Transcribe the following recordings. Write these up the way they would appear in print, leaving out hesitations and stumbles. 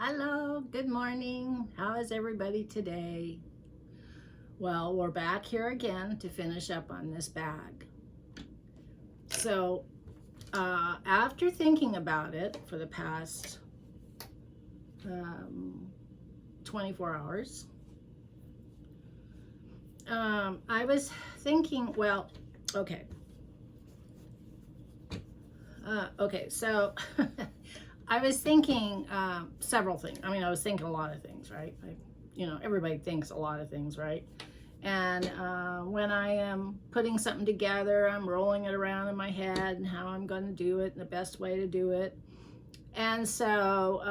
Hello, good morning. How is everybody today? Well, we're back here again to finish up on this bag. So, after thinking about it for the past 24 hours, I was thinking, well, okay. So I was thinking several things. I mean, I was thinking a lot of things, right? Everybody thinks a lot of things, right? And when I am putting something together, I'm rolling it around in my head and how I'm going to do it and the best way to do it. And so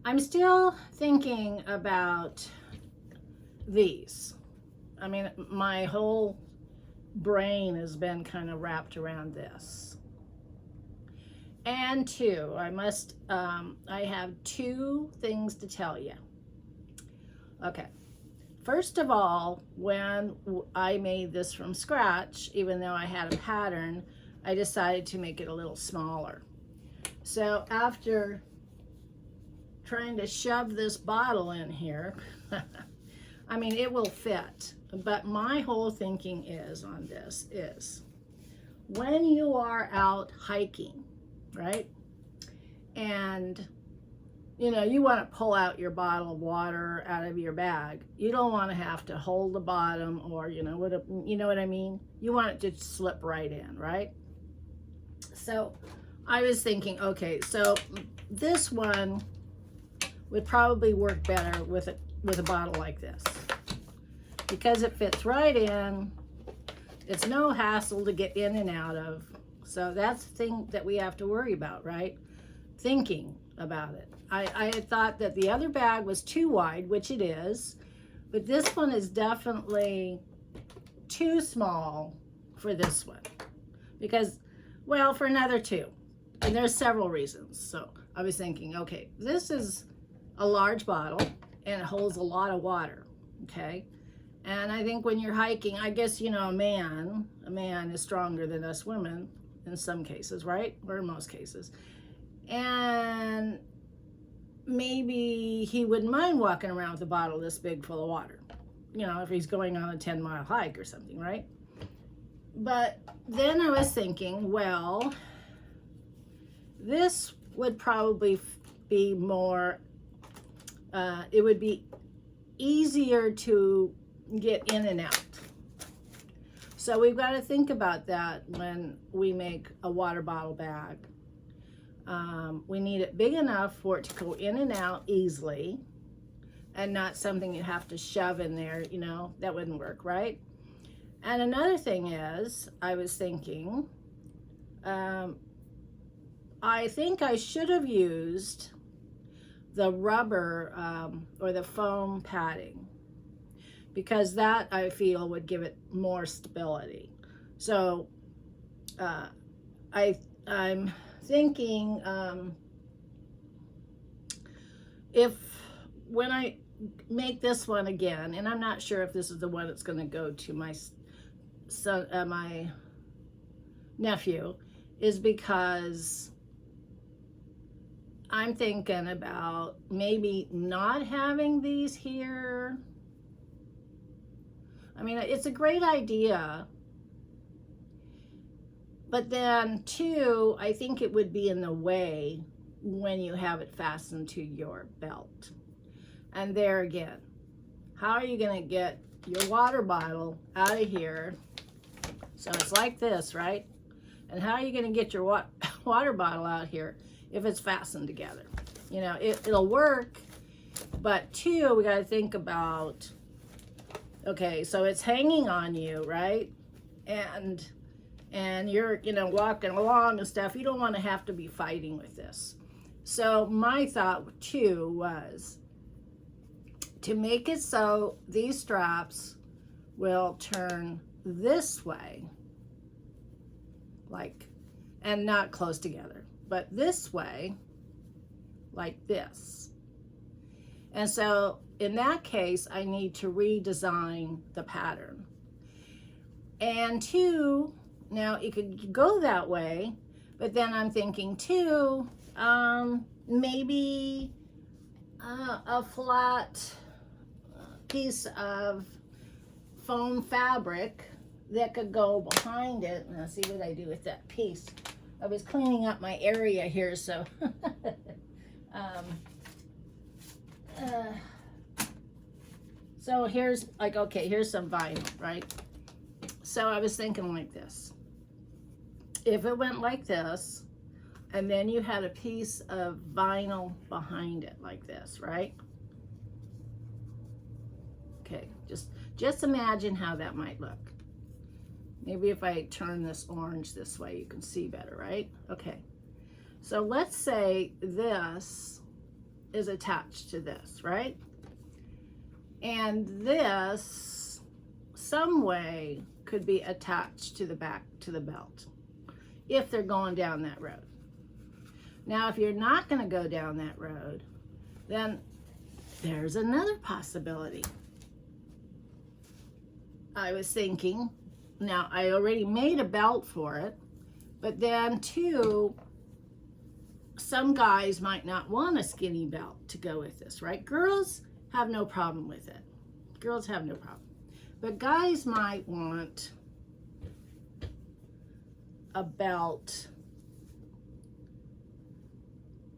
I'm still thinking about these. I mean, my whole brain has been kind of wrapped around this. And two, I have two things to tell you. Okay. First of all, when I made this from scratch, even though I had a pattern, I decided to make it a little smaller. So after trying to shove this bottle in here, I mean, it will fit. But my whole thinking on this is when you are out hiking, right? And you want to pull out your bottle of water out of your bag. You don't want to have to hold the bottom, or you know what I mean? You want it to slip right in, right? So I was thinking, okay, so this one would probably work better with a bottle like this because it fits right in. It's no hassle to get in and out of. So that's the thing that we have to worry about, right? Thinking about it. I had thought that the other bag was too wide, which it is, but this one is definitely too small for this one because, well, for another two. And there's several reasons. So I was thinking, okay, this is a large bottle and it holds a lot of water, okay? And I think when you're hiking, I guess, a man is stronger than us women in some cases, right? Or in most cases. And maybe he wouldn't mind walking around with a bottle this big full of water, if he's going on a 10-mile hike or something, right? But then I was thinking, well, this would probably be more, it would be easier to get in and out. So we've got to think about that when we make a water bottle bag. We need it big enough for it to go in and out easily and not something you have to shove in there, that wouldn't work, right? And another thing is, I was thinking, I think I should have used the rubber or the foam padding, because that I feel would give it more stability. So I'm thinking if when I make this one again, and I'm not sure if this is the one that's going to go to my son, my nephew, is because I'm thinking about maybe not having these here. I mean, it's a great idea, but then two, I think it would be in the way when you have it fastened to your belt. And there again, how are you going to get your water bottle out of here? So it's like this, right? And how are you going to get your water bottle out here if it's fastened together? It'll work, but two, we got to think about, okay, so it's hanging on you, right? And you're, walking along and stuff. You don't want to have to be fighting with this. So my thought too was to make it so these straps will turn this way, and not close together, but this way, like this. And so in that case, I need to redesign the pattern. And two, now it could go that way, but then I'm thinking too, maybe a flat piece of foam fabric that could go behind it. Now see what I do with that piece. I was cleaning up my area here, so so here's like, okay, here's some vinyl, right? So I was thinking like this. If it went like this, and then you had a piece of vinyl behind it like this, right? Okay, just imagine how that might look. Maybe if I turn this orange this way, you can see better, right? Okay, so let's say this is attached to this, right? And this, some way, could be attached to the back, to the belt, if they're going down that road. Now, if you're not going to go down that road, then there's another possibility. I was thinking, now I already made a belt for it, but then too, some guys might not want a skinny belt to go with this, right? Girls have no problem with it. Girls have no problem. But guys might want a belt.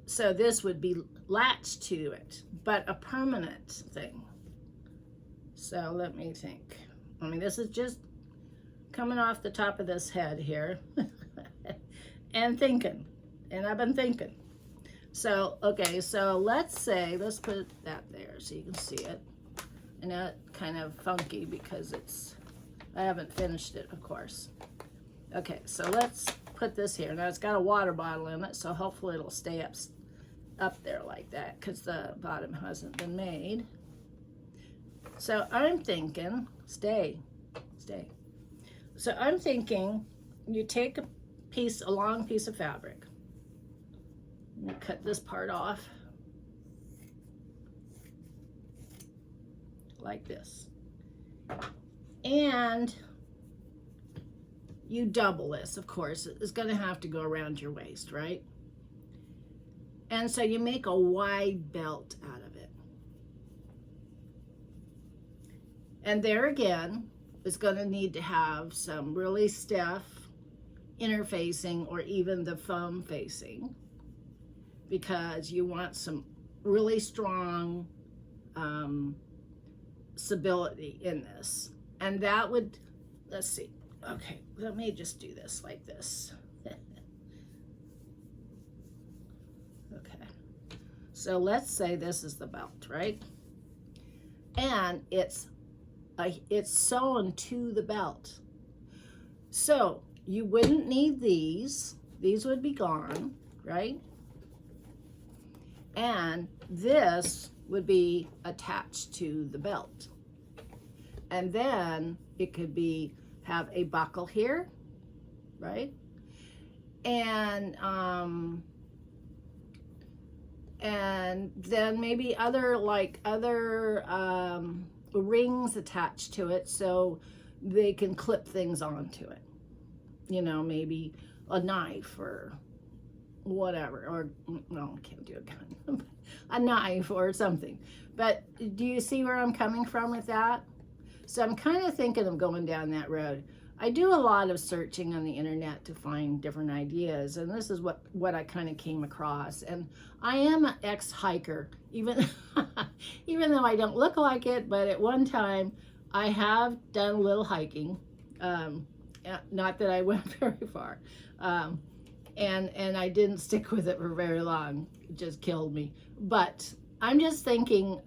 So this would be latched to it, but a permanent thing. So let me think. I mean, this is just coming off the top of this head here and thinking, and I've been thinking. So, okay, so let's say, let's put that there so you can see it. And that's kind of funky because I haven't finished it, of course. Okay, so let's put this here. Now it's got a water bottle in it, so hopefully it'll stay up there like that because the bottom hasn't been made. So I'm thinking, stay. So I'm thinking you take a long piece of fabric. You cut this part off like this. And you double this, of course. It's going to have to go around your waist, right? And so you make a wide belt out of it. And there again, it's going to need to have some really stiff interfacing or even the foam facing, because you want some really strong stability in this. And that would, let's see, okay, let me just do this like this. Okay, so let's say this is the belt, right? And it's sewn to the belt. So you wouldn't need these would be gone, right? And this would be attached to the belt. And then it could have a buckle here, right? And then maybe other rings attached to it so they can clip things onto it. You know, maybe a knife or whatever, or no, I can't do a gun, a knife or something. But do you see where I'm coming from with that? So I'm kind of thinking of going down that road. I do a lot of searching on the internet to find different ideas, and this is what I kind of came across. And I am an ex-hiker, even though I don't look like it, but at one time I have done a little hiking. Not that I went very far. And I didn't stick with it for very long. It just killed me. But I'm just thinking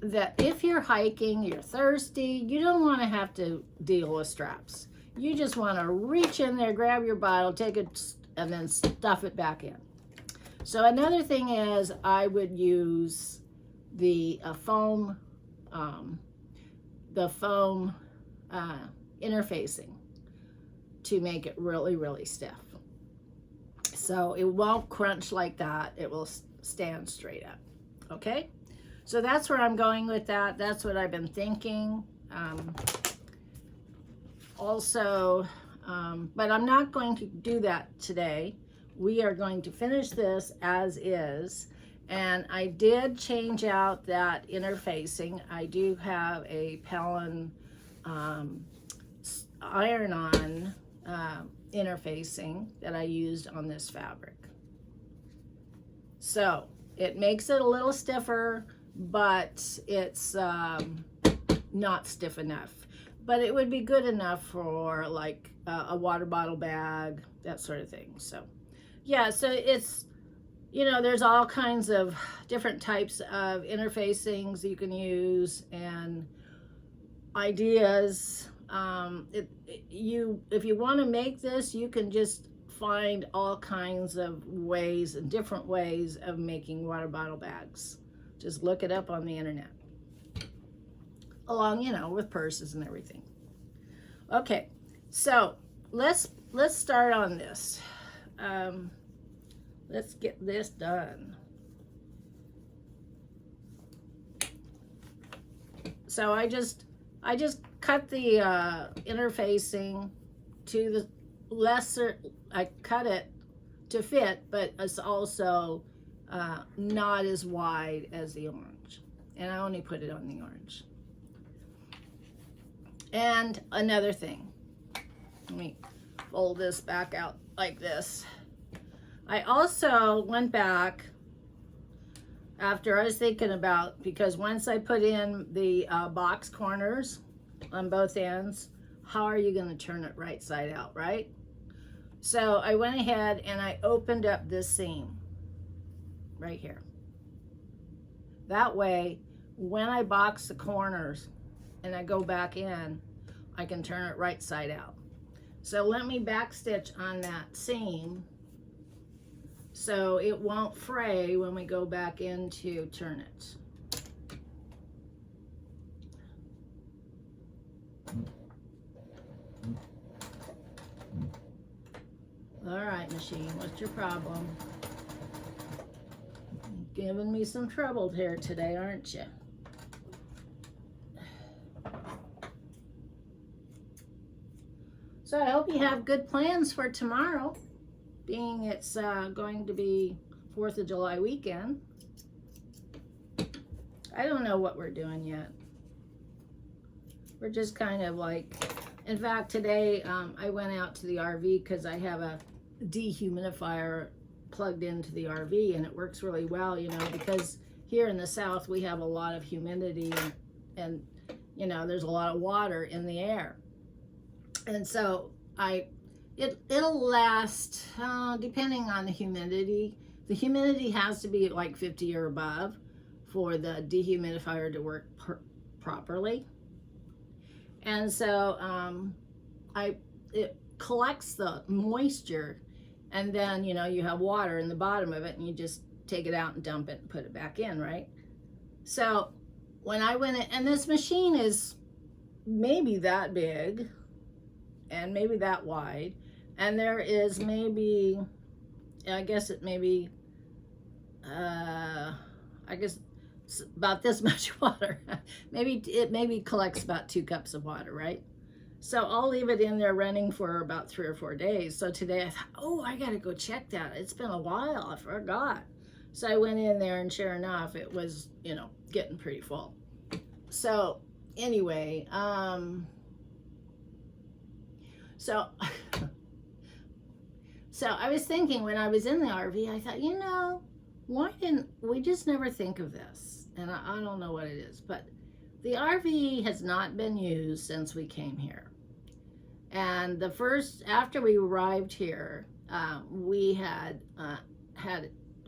that if you're hiking, you're thirsty, you don't want to have to deal with straps. You just want to reach in there, grab your bottle, take it, and then stuff it back in. So another thing is I would use the foam interfacing to make it really, really stiff. So it won't crunch like that. It will stand straight up. Okay? So that's where I'm going with that. That's what I've been thinking. Also, But I'm not going to do that today. We are going to finish this as is. And I did change out that interfacing. I do have a Pellon iron-on interfacing that I used on this fabric. So it makes it a little stiffer, but it's not stiff enough. But it would be good enough for like a water bottle bag, that sort of thing. So yeah, so it's, you know, there's all kinds of different types of interfacings you can use and ideas. If you want to make this, you can just find all kinds of ways and different ways of making water bottle bags. Just look it up on the internet, along, you know, with purses and everything. Okay, so let's start on this. Let's get this done. So I just cut the interfacing to the lesser. I cut it to fit, but it's also not as wide as the orange, and I only put it on the orange. And another thing, let me fold this back out like this. I also went back after I was thinking about, because once I put in the box corners on both ends, how are you going to turn it right side out, right? So I went ahead and I opened up this seam right here. That way, when I box the corners and I go back in, I can turn it right side out. So let me back stitch on that seam so it won't fray when we go back in to turn it. All right, machine, what's your problem? Giving me some trouble here today, aren't you? So I hope you have good plans for tomorrow, being it's going to be 4th of July weekend. I don't know what we're doing yet. We're just kind of like, in fact, today I went out to the RV because I have a dehumidifier plugged into the RV, and it works really well, you know, because here in the South we have a lot of humidity and you know, there's a lot of water in the air. And so it'll last, depending on the humidity. The humidity has to be like 50 or above for the dehumidifier to work properly. And so it collects the moisture, and then, you know, you have water in the bottom of it, and you just take it out and dump it and put it back in, right? So when I went in, and this machine is maybe that big and maybe that wide, and there is maybe, I guess it maybe, I guess it's about this much water. It maybe collects about 2 cups of water, right? So I'll leave it in there running for about 3 or 4 days. So today I thought, oh, I gotta go check that. It's been a while, I forgot. So I went in there, and sure enough, it was, you know, getting pretty full. So anyway, so I was thinking when I was in the RV, I thought, you know, why didn't we just never think of this? And I don't know what it is, but the RV has not been used since we came here. And after we arrived here,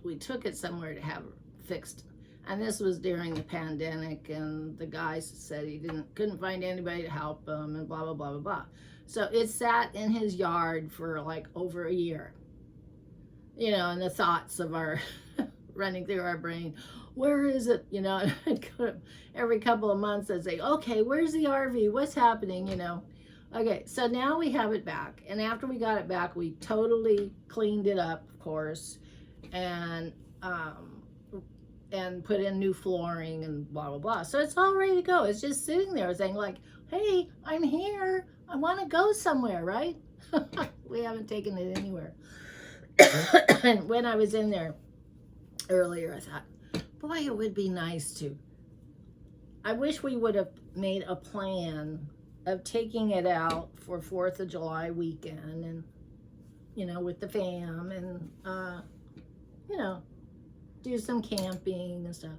we took it somewhere to have fixed. And this was during the pandemic, and the guy said he couldn't find anybody to help him, and blah, blah, blah, blah, blah. So it sat in his yard for like over a year. You know, and the thoughts of our running through our brain, where is it? You know, every couple of months I'd say, okay, where's the RV? What's happening? You know? Okay, so now we have it back. And after we got it back, we totally cleaned it up, of course, and put in new flooring and blah, blah, blah. So it's all ready to go. It's just sitting there saying like, hey, I'm here. I want to go somewhere, right? We haven't taken it anywhere. And when I was in there earlier, I thought, boy, it would be nice to. I wish we would have made a plan of taking it out for 4th of July weekend and, with the fam and, do some camping and stuff.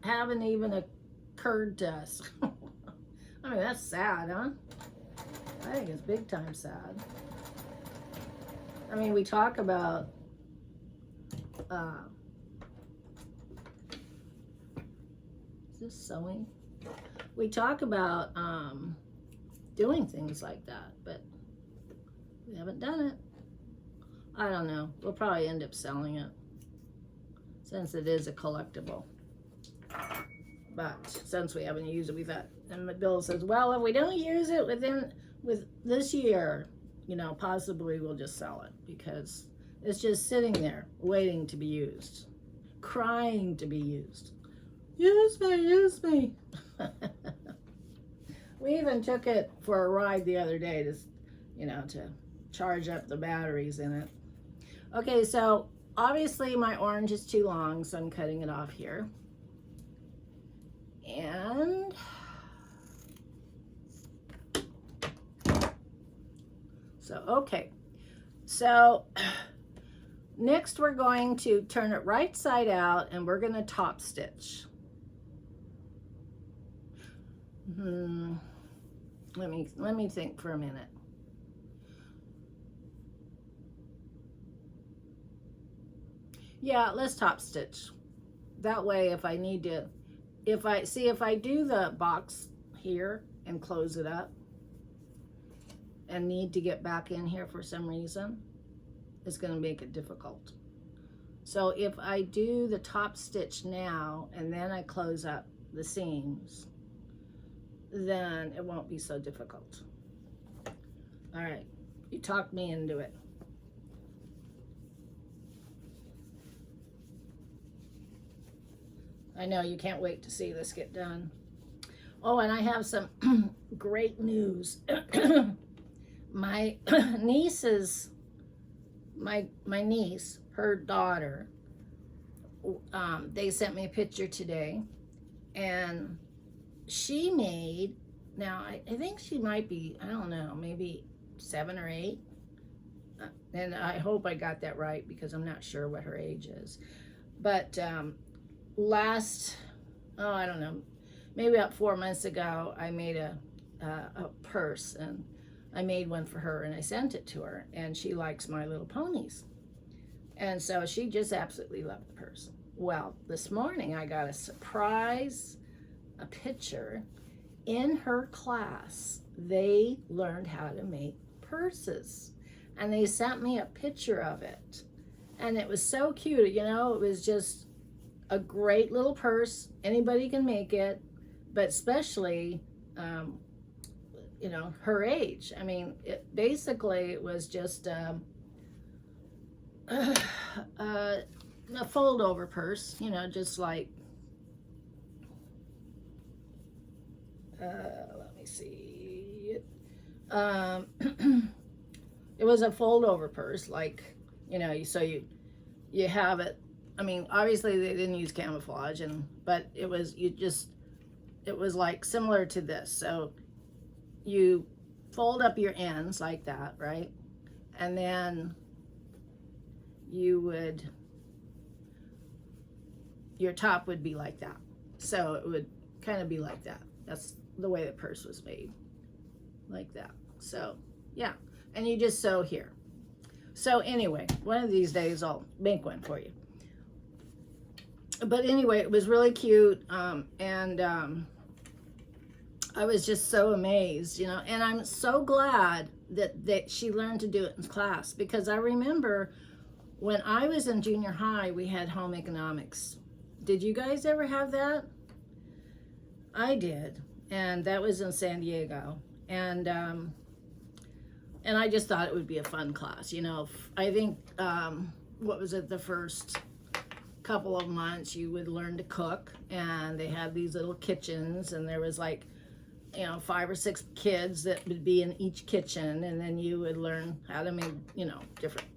Haven't even occurred to us. I mean, that's sad, huh? I think it's big time sad. I mean, we talk about is this sewing? We talk about doing things like that, but we haven't done it. I don't know. We'll probably end up selling it since it is a collectible. But since we haven't used it, we thought, and Bill says, well, if we don't use it with this year, possibly we'll just sell it because it's just sitting there waiting to be used, crying to be used. Use me, use me. We even took it for a ride the other day to charge up the batteries in it. Okay, so obviously my orange is too long, so I'm cutting it off here. And okay. So next we're going to turn it right side out and we're going to top stitch. Let me think for a minute. Yeah, let's top stitch. That way if I need to, if I do the box here and close it up and need to get back in here for some reason, it's going to make it difficult. So if I do the top stitch now and then I close up the seams, then it won't be so difficult. All right, you talked me into it. I know you can't wait to see this get done. Oh, and I have some great news. My niece's, my niece, her daughter, they sent me a picture today, and she made, now I think she might be, I don't know, maybe 7 or 8. And I hope I got that right because I'm not sure what her age is. But I don't know, maybe about 4 months ago, I made a purse, and I made one for her and I sent it to her, and she likes My Little Ponies. And so she just absolutely loved the purse. Well, this morning I got a surprise, a picture. In her class, they learned how to make purses, and they sent me a picture of it, and it was so cute. It was just a great little purse. Anybody can make it, but especially her age. I mean, it was just a fold over purse, just like let me see. It was a fold over purse, like, so you have it. I mean, obviously they didn't use camouflage, but it was like similar to this. So you fold up your ends like that, right? And then your top would be like that. So it would kind of be like that. That's the way the purse was made, like that. So yeah, and you just sew here. So anyway, one of these days I'll make one for you. But anyway, it was really cute, and I was just so amazed, and I'm so glad that she learned to do it in class, because I remember when I was in junior high, we had home economics. Did you guys ever have that? I did, and that was in San Diego, and I just thought it would be a fun class. I think, what was it, the first couple of months you would learn to cook, and they had these little kitchens, and there was like you know, 5 or 6 kids that would be in each kitchen, and then you would learn how to make, you know, different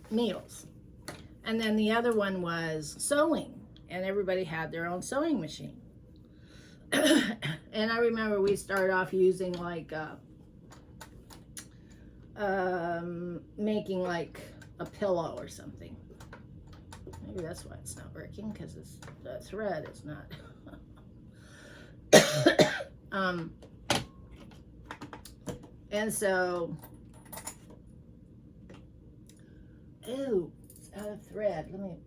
meals. And then the other one was sewing, and everybody had their own sewing machine. And I remember we started off using like making like a pillow or something. Maybe that's why it's not working, because the thread is not. And so, ew, it's out of thread. Let me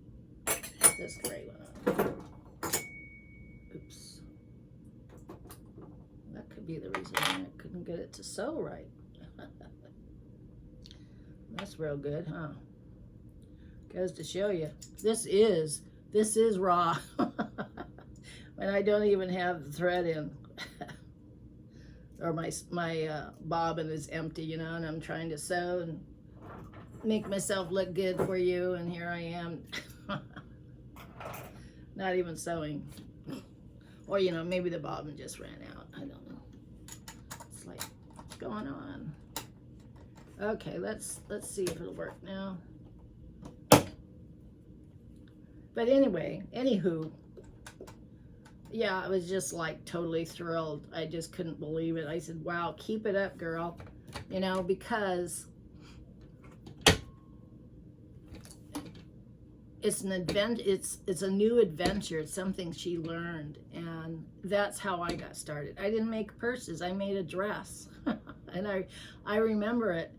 put this gray one on. Oops. That could be the reason why I couldn't get it to sew right. That's real good, huh? Goes to show you, this is raw. When I don't even have the thread in. Or my bobbin is empty, you know, and I'm trying to sew and make myself look good for you, and here I am. Not even sewing. Or, you know, maybe the bobbin just ran out. I don't know. It's like, what's going on? Okay, let's see if it'll work now. But anyway, anywho, yeah, I was just like totally thrilled. I just couldn't believe it. I said, wow, keep it up, girl. You know, because it's an it's a new adventure. It's something she learned, and that's how I got started. I didn't make purses. I made a dress. And I remember it.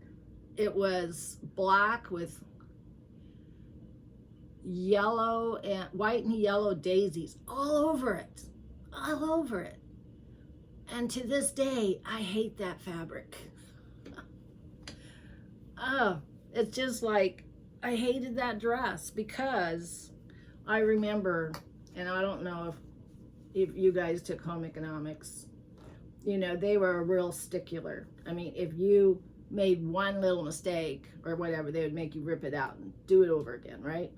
It was black with yellow and white and yellow daisies all over it. And to this day, I hate that fabric. Oh, it's just like, I hated that dress, because I remember, and I don't know if you guys took home economics, you know, they were a real stickler. I mean, if you made one little mistake or whatever, they would make you rip it out and do it over again, right?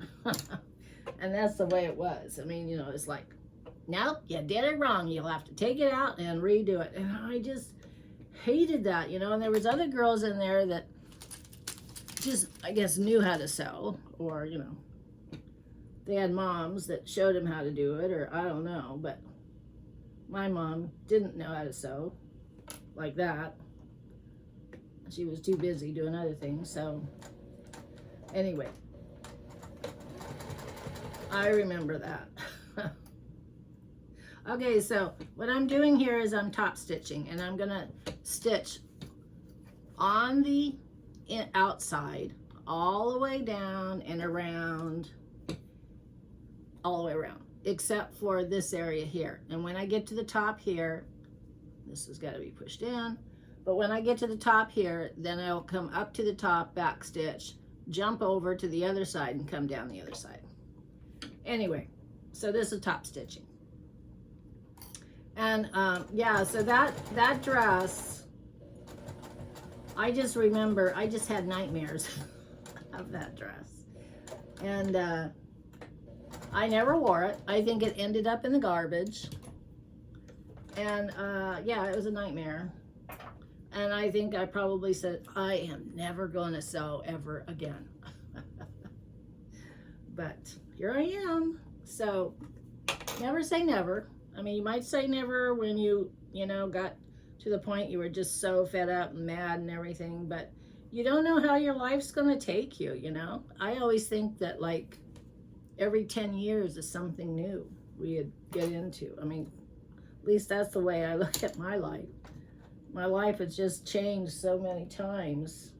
And that's the way it was. I mean, you know, it's like, nope, you did it wrong. You'll have to take it out and redo it. And I just hated that, you know. And there was other girls in there that just, I guess, knew how to sew, or, you know, they had moms that showed them how to do it, or I don't know. But my mom didn't know how to sew like that. She was too busy doing other things. So anyway, I remember that. Okay, so what I'm doing here is I'm top stitching, and I'm gonna stitch on the outside all the way down and around, all the way around, except for this area here. And when I get to the top here, this has got to be pushed in, but when I get to the top here, then I'll come up to the top, back stitch, jump over to the other side, and come down the other side. Anyway, so this is top stitching. And yeah, so that dress, I just remember, I just had nightmares of that dress. And I never wore it. I think it ended up in the garbage. And yeah, it was a nightmare. And I think I probably said, I am never going to sew ever again. But here I am. So never say never. I mean, you might say never when you know, got to the point you were just so fed up and mad and everything, but you don't know how your life's going to take you, you know? I always think that, like, every 10 years is something new we get into. I mean, at least that's the way I look at my life. My life has just changed so many times.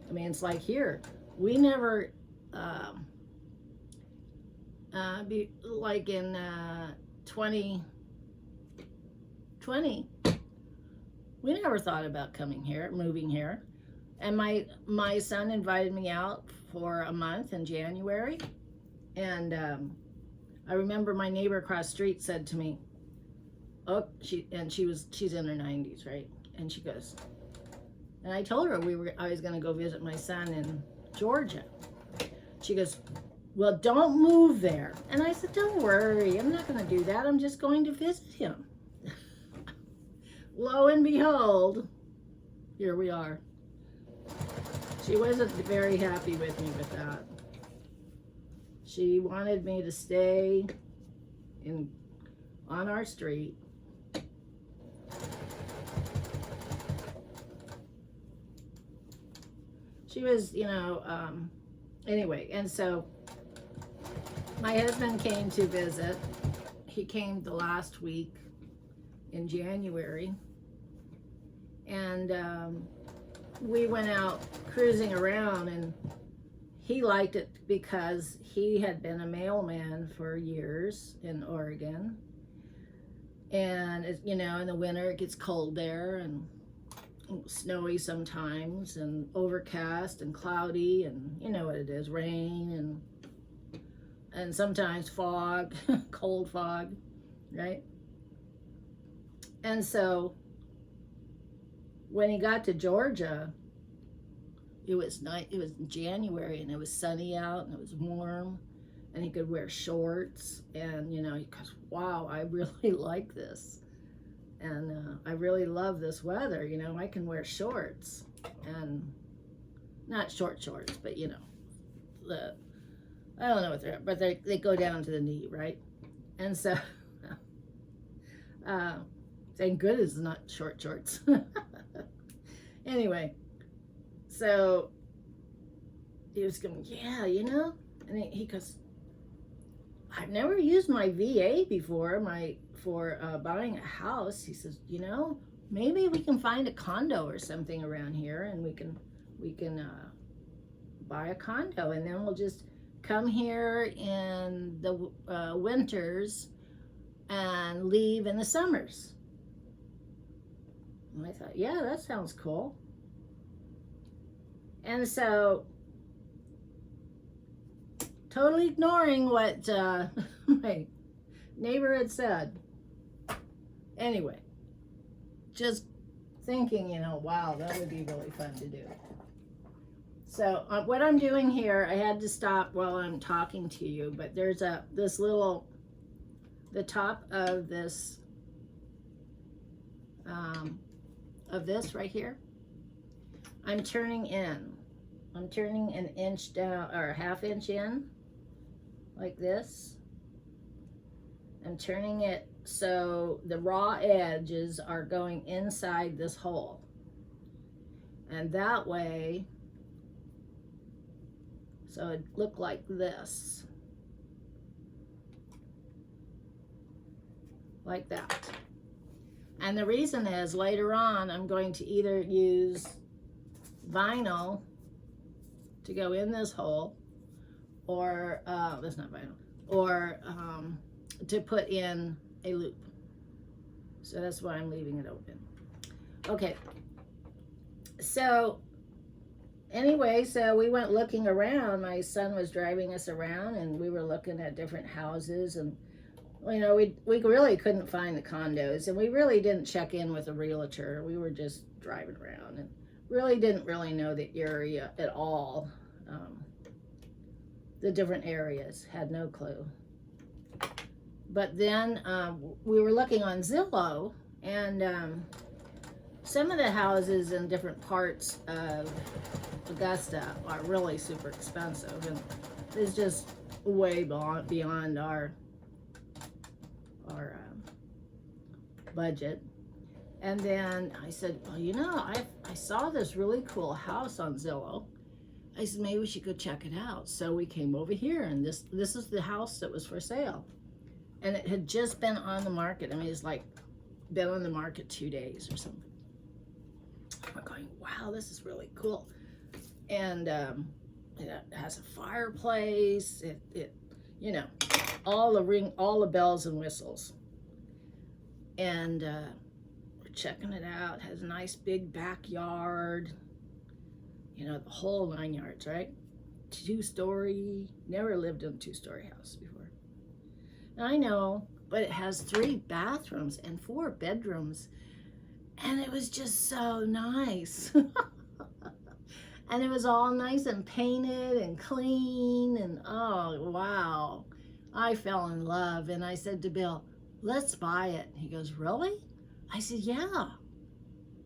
I mean, it's like here, we never, like in 2020, we never thought about coming here, moving here. And my son invited me out for a month in January. And I remember my neighbor across the street said to me, oh, she's in her 90s, right? And she goes, and I told her I was going to go visit my son in Georgia. She goes, well, don't move there. And I said, don't worry, I'm not going to do that. I'm just going to visit him. lo and behold, here we are. She wasn't very happy with me with that. She wanted me to stay on our street. She was, anyway, and so my husband came to visit. He came the last week in January, and we went out cruising around, and he liked it because he had been a mailman for years in Oregon. And, in the winter it gets cold there and snowy sometimes and overcast and cloudy and you know what it is, rain and sometimes fog, cold fog, right? And so when he got to Georgia, it was night. It was January, and it was sunny out, and it was warm, and he could wear shorts. And he goes, "Wow, I really like this, and I really love this weather. I can wear shorts, and not short shorts, but I don't know what they're, but they go down to the knee, right? And so, thank goodness it's not short shorts. Anyway." So he was going, "Yeah, and he goes, "I've never used my VA before, for buying a house." He says, "Maybe we can find a condo or something around here, and we can buy a condo, and then we'll just come here in the winters and leave in the summers." And I thought, yeah, that sounds cool. And so, totally ignoring what my neighbor had said. Anyway, just thinking, wow, that would be really fun to do. So what I'm doing here, I had to stop while I'm talking to you, but there's the top of this right here, I'm turning an inch down, or a half inch in, like this. I'm turning it so the raw edges are going inside this hole. And that way, so it looked like this. Like that. And the reason is, later on, I'm going to either use vinyl to go in this hole, or that's not vinyl, or to put in a loop. So that's why I'm leaving it open. Okay, so anyway, so we went looking around. My son was driving us around, and we were looking at different houses, and we really couldn't find the condos, and we really didn't check in with a realtor. We were just driving around and really didn't know the area at all. The different areas, had no clue. But then we were looking on Zillow, and some of the houses in different parts of Augusta are really super expensive, and it's just way beyond our budget. And then I said, well, I saw this really cool house on Zillow. I said, maybe we should go check it out. So we came over here, and this is the house that was for sale. And it had just been on the market. I mean, it's like been on the market 2 days or something. We're going, wow, this is really cool. And it has a fireplace. It all the bells and whistles. And we're checking it out. It has a nice big backyard. The whole 9 yards, right? 2-story. Never lived in a 2-story house before. I know, but it has 3 bathrooms and 4 bedrooms. And it was just so nice. And it was all nice and painted and clean. And oh, wow. I fell in love. And I said to Bill, let's buy it. He goes, really? I said, yeah.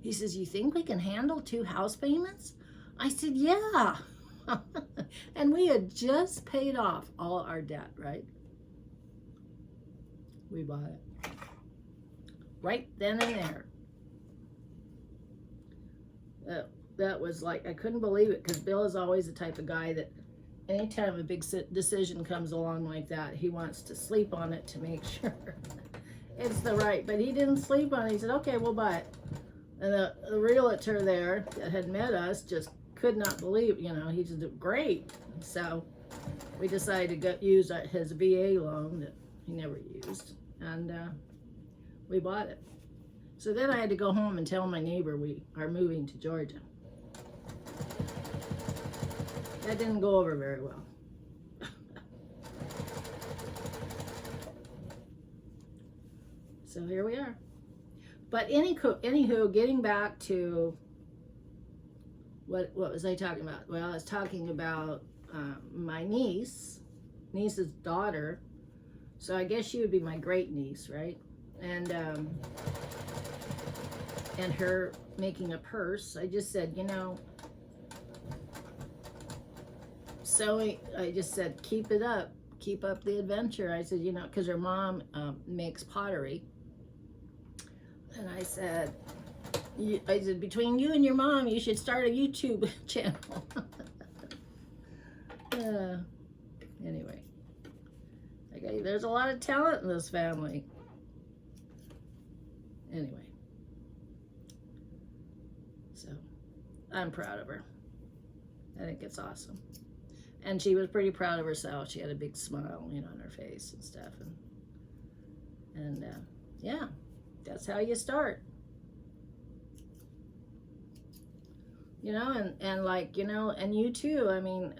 He says, you think we can handle 2 house payments? I said, yeah. And we had just paid off all our debt, right? We bought it. Right then and there. That was like, I couldn't believe it, because Bill is always the type of guy that anytime a big decision comes along like that, he wants to sleep on it to make sure it's the right. But he didn't sleep on it. He said, okay, we'll buy it. And the realtor there that had met us just could not believe, you know, he just did great. So we decided to use his VA loan that he never used, and we bought it. So then I had to go home and tell my neighbor we are moving to Georgia. That didn't go over very well. So here we are. But anywho, getting back to what was I talking about? Well, I was talking about my niece's daughter. So I guess she would be my great niece, right? And her making a purse. I just said, you know, sewing. I just said, keep it up, keep up the adventure. I said, you know, because her mom makes pottery. And I said, between you and your mom, you should start a YouTube channel. Anyway, okay, there's a lot of talent in this family. Anyway, so I'm proud of her. I think it's awesome. And she was pretty proud of herself. She had a big smile, you know, on her face and stuff. And yeah. That's how you start. You know, and like, you know, and you too, I mean,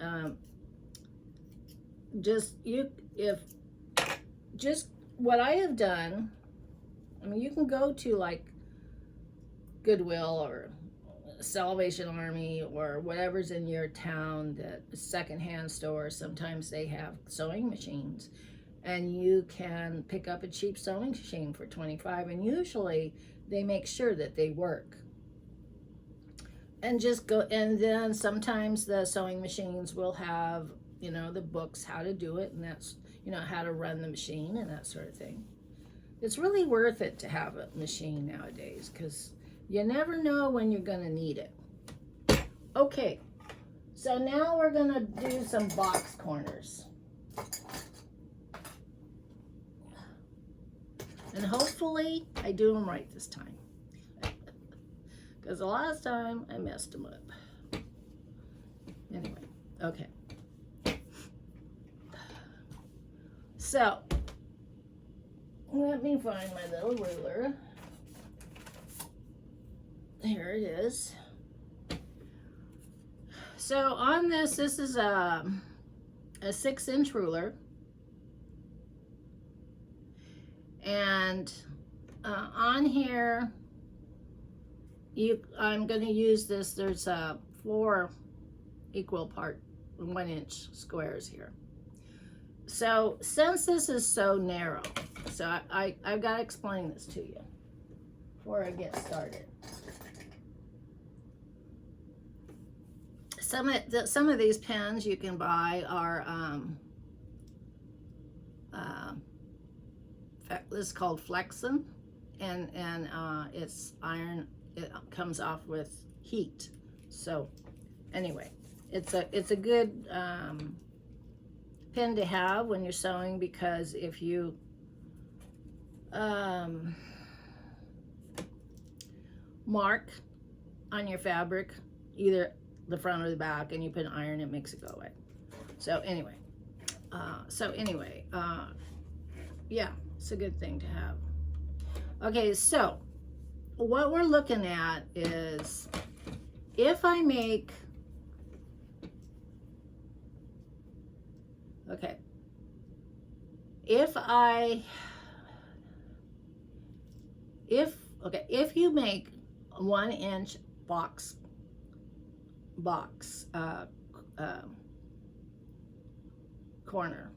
just what I have done, I mean, you can go to like Goodwill or Salvation Army or whatever's in your town, that secondhand store. Sometimes they have sewing machines. And you can pick up a cheap sewing machine for $25, and usually they make sure that they work. And just go, and then sometimes the sewing machines will have, you know, the books, how to do it, and that's, you know, how to run the machine and that sort of thing. It's really worth it to have a machine nowadays, because you never know when you're going to need it. Okay, so now we're going to do some box corners. And hopefully I do them right this time. Because the last time I messed them up. Anyway, okay. So, let me find my little ruler. Here it is. So on this is a 6-inch ruler. And on here, I'm going to use this. There's 4 equal part 1-inch squares here. So since this is so narrow, so I've got to explain this to you before I get started. Some of these pens you can buy are this is called Flexin, and it's iron. It comes off with heat. So anyway, it's a good pen to have when you're sewing, because if you mark on your fabric, either the front or the back, and you put an iron, it makes it go away. So anyway, yeah, it's a good thing to have. Okay, so what we're looking at is, if I make, okay, if you make a 1-inch box corner.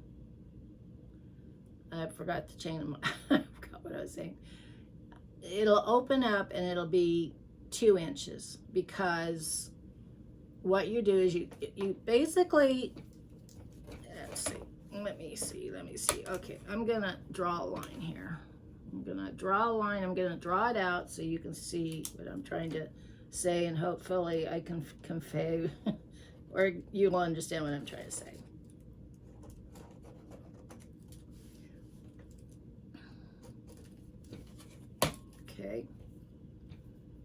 I forgot to change them. I forgot what I was saying. It'll open up and it'll be 2 inches, because what you do is you basically, let's see, let me see. Okay, I'm gonna draw a line here. I'm gonna draw a line. I'm gonna draw it out so you can see what I'm trying to say, and hopefully I can convey or you will understand what I'm trying to say. Okay,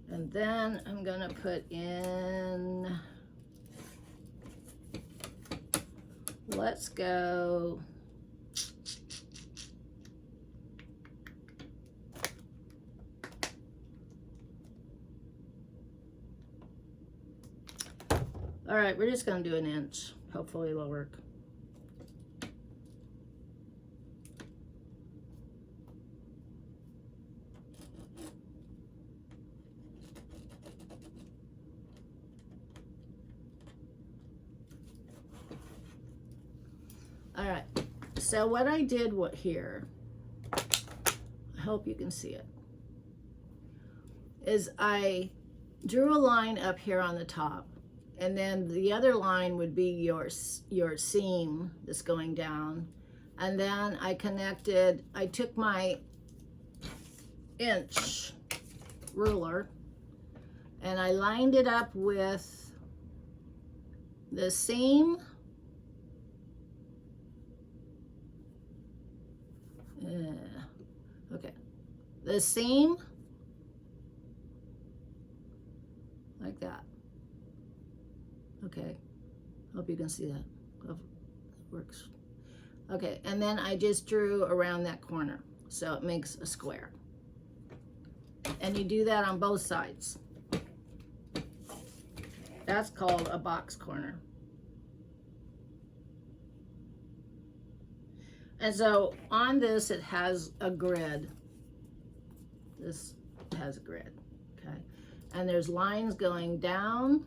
and then I'm gonna put in, let's go, all right, we're just gonna do 1 inch. Hopefully it'll work. All right, so what I did here, I hope you can see it, is I drew a line up here on the top, and then the other line would be your seam that's going down, and then I took my inch ruler and I lined it up with the seam, okay, the seam like that. Okay, hope you can see that. Hope it works. Okay, and then I just drew around that corner so it makes a square. And you do that on both sides. That's called a box corner. And so on this, it has a grid. This has a grid, okay? And there's lines going down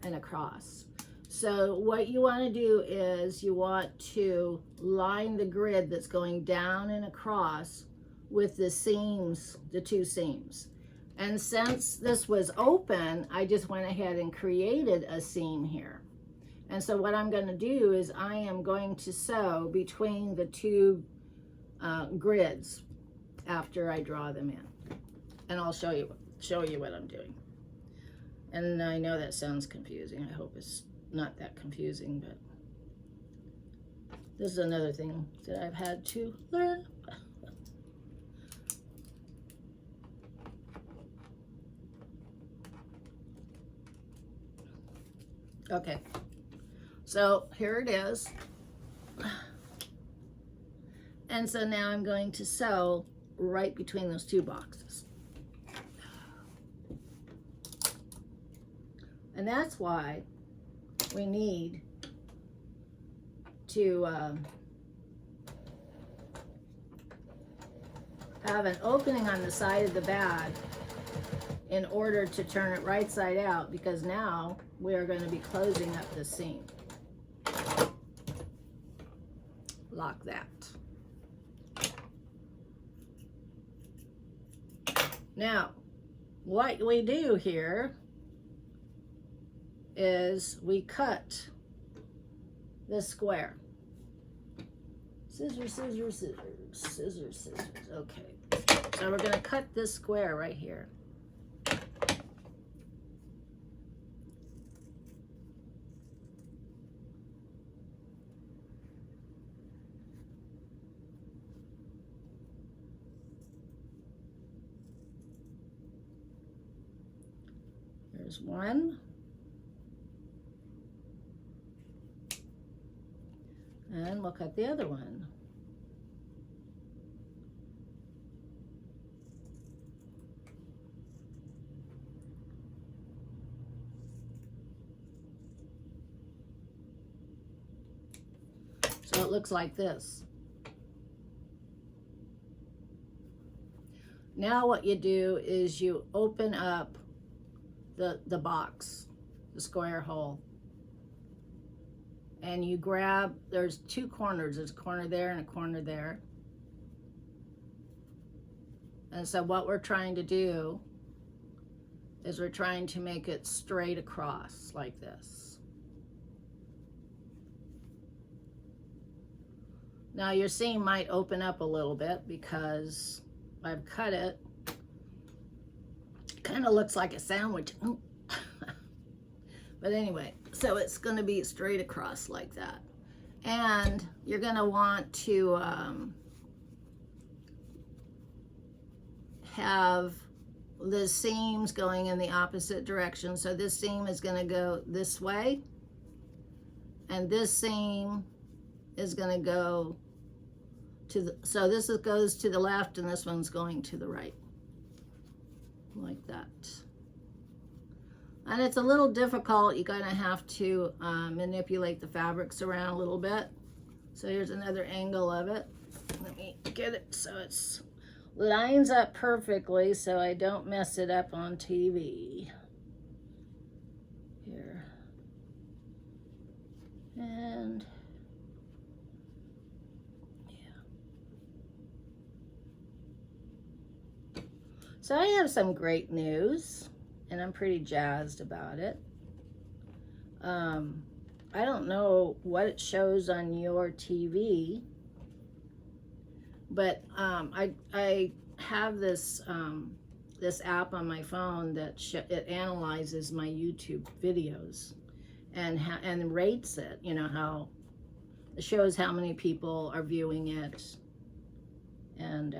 and across. So what you want to do is you want to line the grid that's going down and across with the seams, the 2 seams. And since this was open, I just went ahead and created a seam here. And so what I'm going to do is I am going to sew between the 2 grids after I draw them in. And I'll show you what I'm doing. And I know that sounds confusing. I hope it's not that confusing, but this is another thing that I've had to learn. Okay, so here it is. And so now I'm going to sew right between those 2 boxes. And that's why we need to have an opening on the side of the bag in order to turn it right side out, because now we are going to be closing up the seam. Lock that. Now, what we do here is we cut this square. Scissors, scissors, scissors, scissors, scissors. Okay, so we're going to cut this square right here. There's one. And we'll cut the other one. So it looks like this. Now what you do is you open up the box, the square hole, and you grab, there's 2 corners, there's a corner there and a corner there. And so what we're trying to do is we're trying to make it straight across like this. Now your seam might open up a little bit because I've cut it. Kind of looks like a sandwich. But anyway, so it's going to be straight across like that. And you're going to want to have the seams going in the opposite direction. So this seam is going to go this way, and this seam is going to go to the, so this goes to the left and this one's going to the right, like that. And it's a little difficult. You're going to have to manipulate the fabrics around a little bit. So here's another angle of it. Let me get it so it's lines up perfectly so I don't mess it up on TV. Here. And yeah. So I have some great news, and I'm pretty jazzed about it. I don't know what it shows on your TV, but I have this this app on my phone that it analyzes my YouTube videos and rates it. You know, how it shows how many people are viewing it, and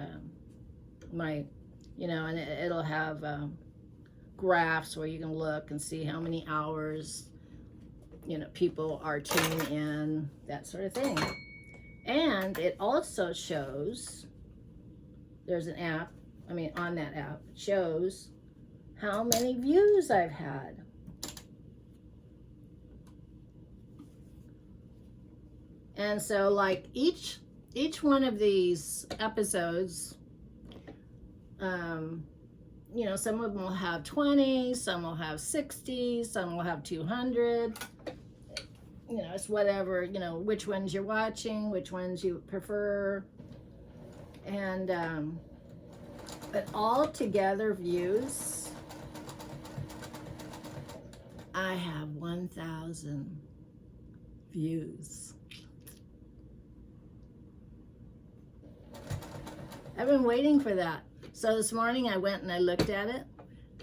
and it'll have graphs where you can look and see how many hours people are tuning in, that sort of thing. And it also shows, there's an app, on that app, it shows how many views I've had. And so like each one of these episodes, some of them will have 20, some will have 60, some will have 200. It's whatever, which ones you're watching, which ones you prefer. And, but all together views, I have 1,000 views. I've been waiting for that. So this morning I went and I looked at it,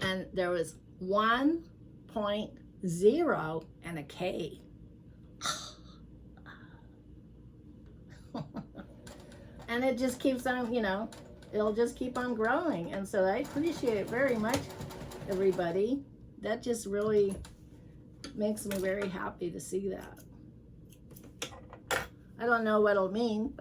and there was 1.0 and a K. And it just keeps on, it'll just keep on growing. And so I appreciate it very much, everybody. That just really makes me very happy to see that. I don't know what it'll mean,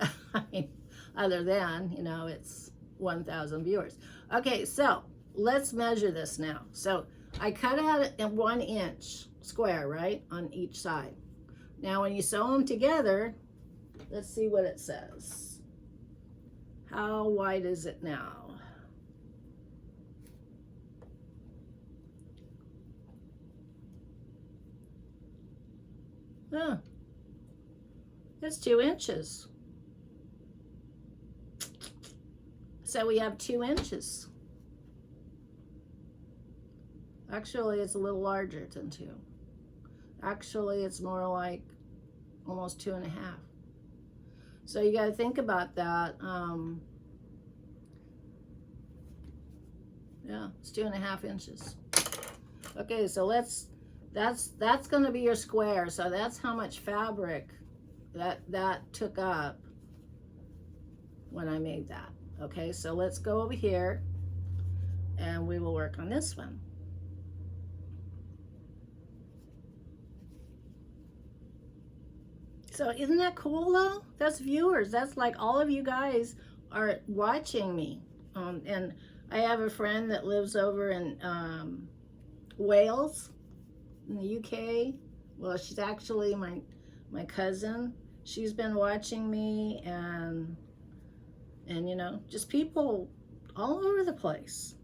other than, it's 1,000 viewers. Okay, so let's measure this now. So I cut out in 1 inch square, right, on each side. Now when you sew them together, let's see what it says. How wide is it now? Oh, it's 2 inches. So we have 2 inches. Actually, it's a little larger than 2. Actually, it's more like almost 2.5. So you got to think about that. Yeah, it's 2.5 inches. Okay, so that's going to be your square. So that's how much fabric that took up when I made that. Okay, so let's go over here and we will work on this one. So isn't that cool though? That's viewers. That's like all of you guys are watching me. And I have a friend that lives over in Wales, in the UK. Well, she's actually my cousin. She's been watching me, and just people all over the place.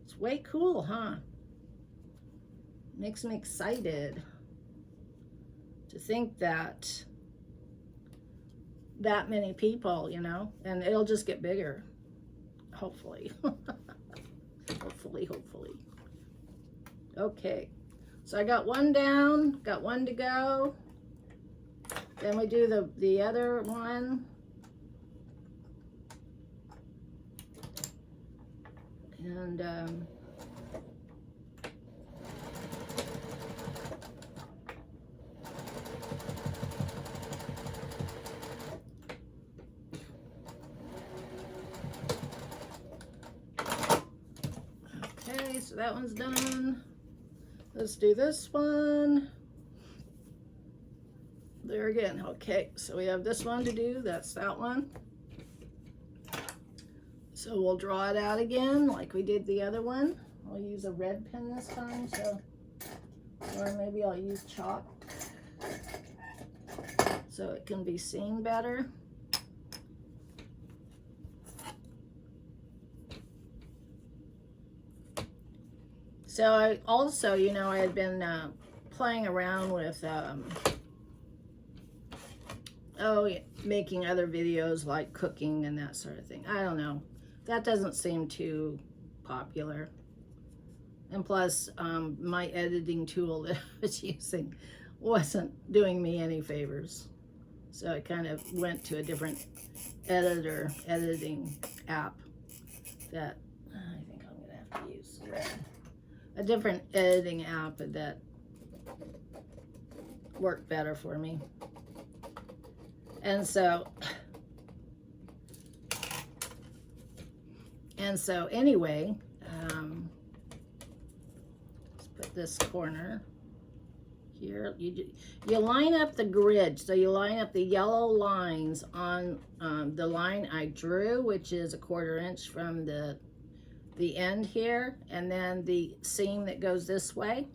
It's way cool, huh? Makes me excited to think that many people, and it'll just get bigger, hopefully. Hopefully. Okay, so I got one down, got one to go. Then we do the other one. And okay, so that one's done. Let's do this one. There again. Okay, so we have this one to do. That's that one. So we'll draw it out again like we did the other one. I'll use a red pen this time, so, or maybe I'll use chalk so it can be seen better. So I also, you know, I had been playing around with making other videos like cooking and that sort of thing. I don't know. That doesn't seem too popular. And plus, my editing tool that I was using wasn't doing me any favors. So I kind of went to a different editing app that I think I'm going to have to use red. A different editing app that worked better for me. And so anyway, let's put this corner here. You line up the grid. So you line up the yellow lines on the line I drew, which is 1/4 inch from the end here, and then the seam that goes this way,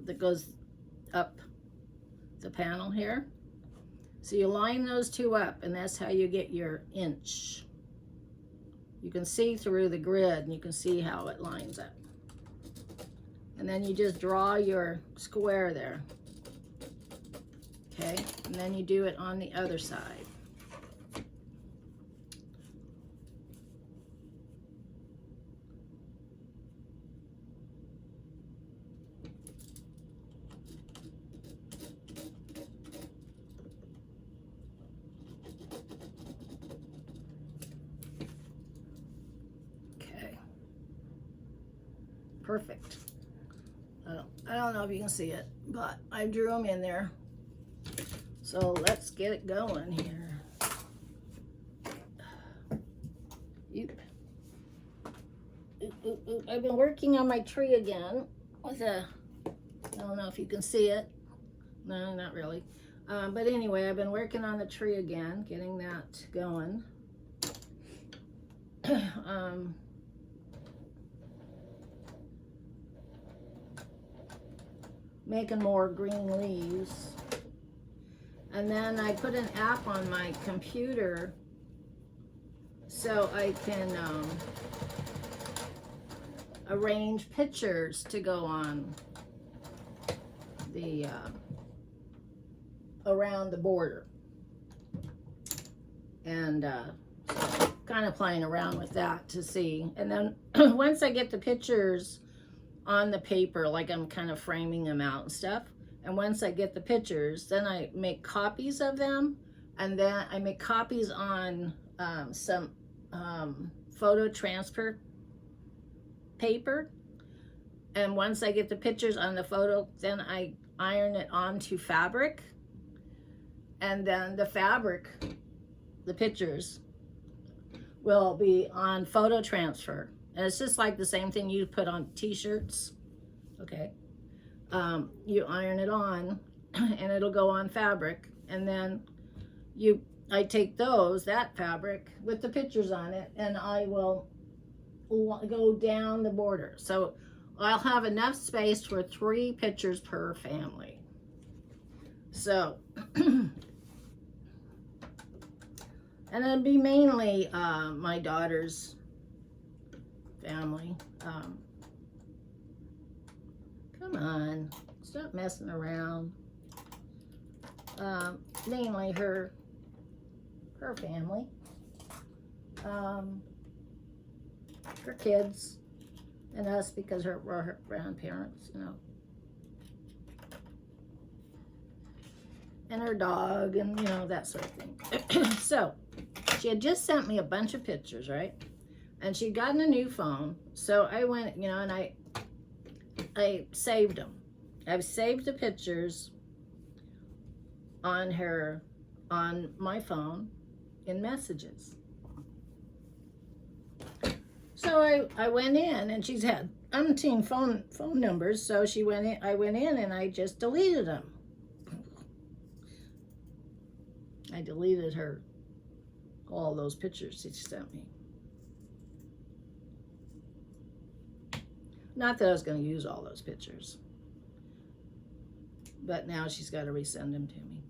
that goes up the panel here. So you line those two up, and that's how you get your inch. You can see through the grid, and you can see how it lines up. And then you just draw your square there. Okay, and then you do it on the other side. Perfect. I don't know if you can see it, but I drew them in there. So let's get it going here. I've been working on my tree again with I don't know if you can see it. No, not really. But anyway, I've been working on the tree again, getting that going. Making more green leaves. And then I put an app on my computer so I can arrange pictures to go on the around the border. And kind of playing around with that to see. And then once I get the pictures on the paper, like I'm kind of framing them out and stuff, and once I get the pictures, then I make copies of them, and then I make copies on some photo transfer paper. And once I get the pictures on the photo, then I iron it onto fabric, and then the fabric, the pictures, will be on photo transfer. And it's just like the same thing you put on t-shirts, okay? You iron it on, and it'll go on fabric, and then I take that fabric with the pictures on it, and I will go down the border. So I'll have enough space for 3 pictures per family. So, and it'll be mainly my daughter's family. Come on, stop messing around. Mainly her family, her kids, And us because we're her grandparents, you know. And her dog and, you know, that sort of thing. So, she had just sent me a bunch of pictures, right? And she'd gotten a new phone. So I went, you know, and I saved them. I've saved the pictures on my phone in messages. So I went in, and she's had umpteen phone numbers, so I went in and I just deleted them. I deleted all those pictures she sent me. Not that I was going to use all those pictures, but now she's got to resend them to me.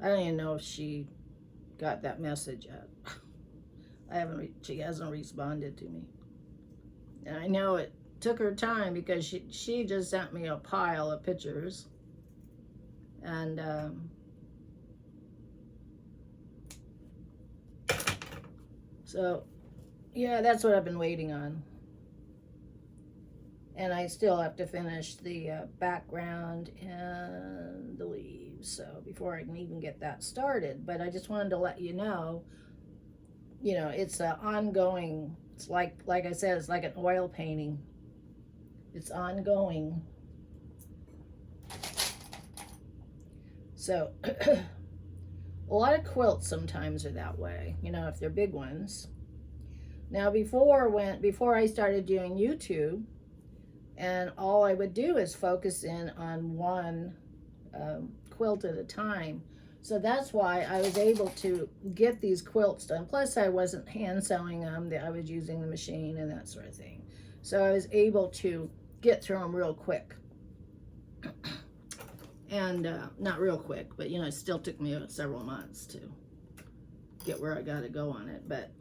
I don't even know if she got that message yet. She hasn't responded to me. And I know it took her time because she just sent me a pile of pictures. And so, yeah, that's what I've been waiting on. And I still have to finish the background and the leaves, so before I can even get that started. But I just wanted to let you know, it's an ongoing, it's like I said, it's like an oil painting. It's ongoing. So, a lot of quilts sometimes are that way, if they're big ones. Now, before I started doing YouTube, and all I would do is focus in on one quilt at a time. So that's why I was able to get these quilts done. Plus, I wasn't hand sewing them. I was using the machine and that sort of thing. So I was able to get through them real quick. And not real quick, but it still took me several months to get where I got to go on it. But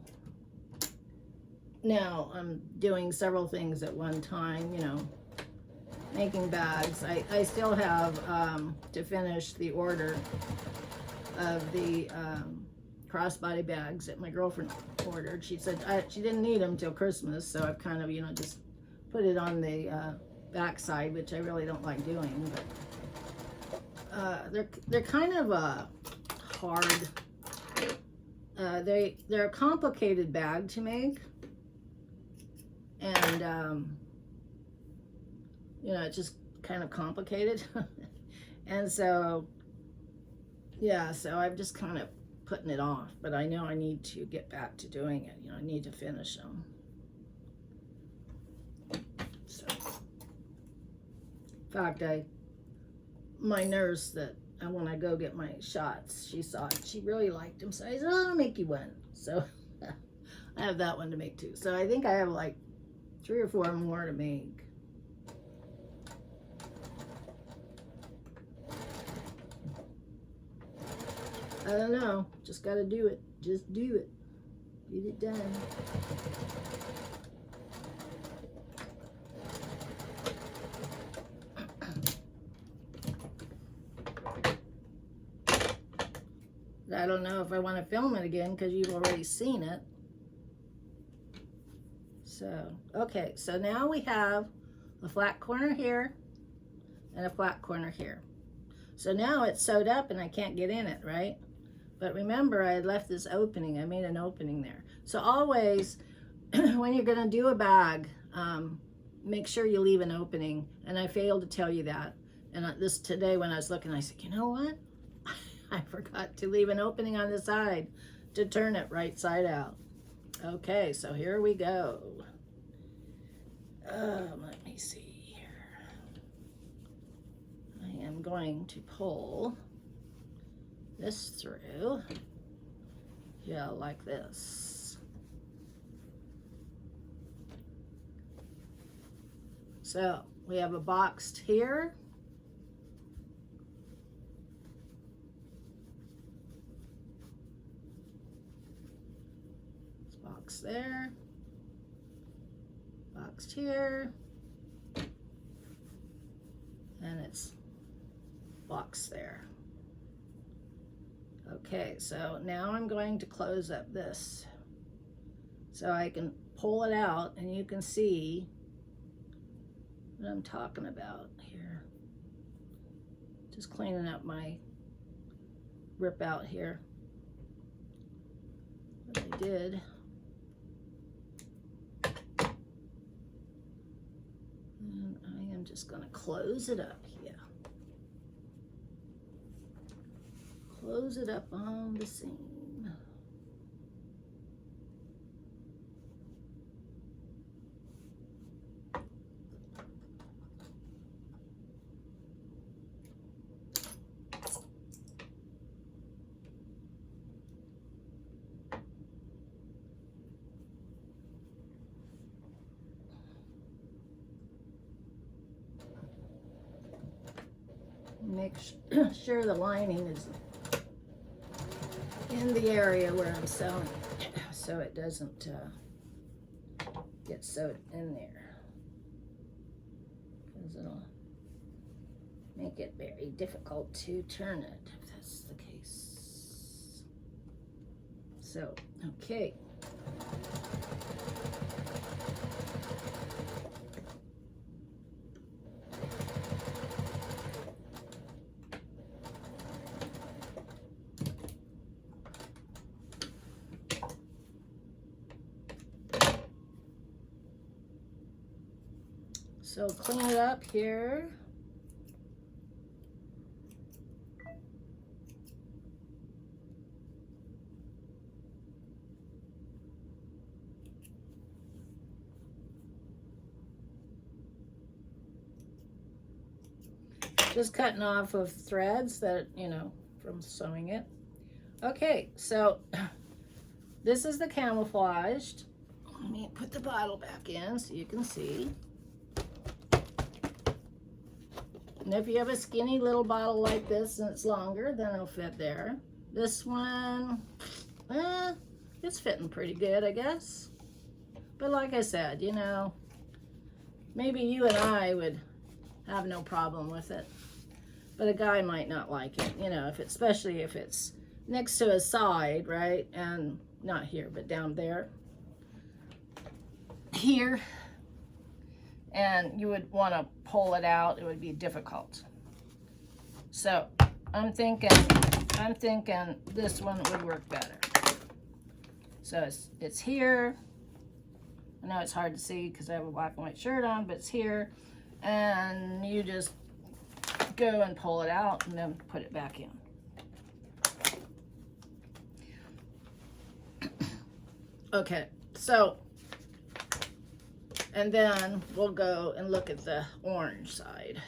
now I'm doing several things at one time, making bags. I still have to finish the order of the crossbody bags that my girlfriend ordered. She said she didn't need them till Christmas, so I've kind of, just put it on the back side, which I really don't like doing. But they're kind of hard. They're a complicated bag to make. And, it's just kind of complicated. And so, yeah, so I'm just kind of putting it off. But I know I need to get back to doing it. I need to finish them. So, in fact, my nurse that when I go get my shots, she saw it. She really liked them. So I said, I'll make you one. So I have that one to make too. So I think I have like 3 or 4 more to make. I don't know. Just got to do it. Just do it. Get it done. I don't know if I want to film it again because you've already seen it. So, okay, so now we have a flat corner here and a flat corner here. So now it's sewed up and I can't get in it, right? But remember, I had left this opening. I made an opening there. So always, when you're going to do a bag, make sure you leave an opening. And I failed to tell you that. And today when I was looking, I said, you know what? I forgot to leave an opening on the side to turn it right side out. Okay, so here we go. Let me see here. I am going to pull this through. Yeah, like this. So we have a box here. Box there, boxed here, and it's boxed there. Okay, so now I'm going to close up this so I can pull it out and you can see what I'm talking about here. Just cleaning up my rip out here. What I did. And I am just going to close it up here. Close it up on the seam. Make sure the lining is in the area where I'm sewing, so it doesn't get sewed in there, because it'll make it very difficult to turn it if that's the case. So, okay. So clean it up here. Just cutting off of threads that, you know, from sewing it. Okay, so this is the camouflaged. Let me put the bottle back in so you can see. And if you have a skinny little bottle like this and it's longer, then it'll fit there. This one, it's fitting pretty good, I guess. But like I said, you know, maybe you and I would have no problem with it. But a guy might not like it, you know, especially if it's next to his side, right? And not here, but down there. Here. And you would want to pull it out. It would be difficult. So I'm thinking this one would work better. So it's here. I know it's hard to see because I have a black and white shirt on, but it's here. And you just go and pull it out and then put it back in. Okay, so and then we'll go and look at the orange side.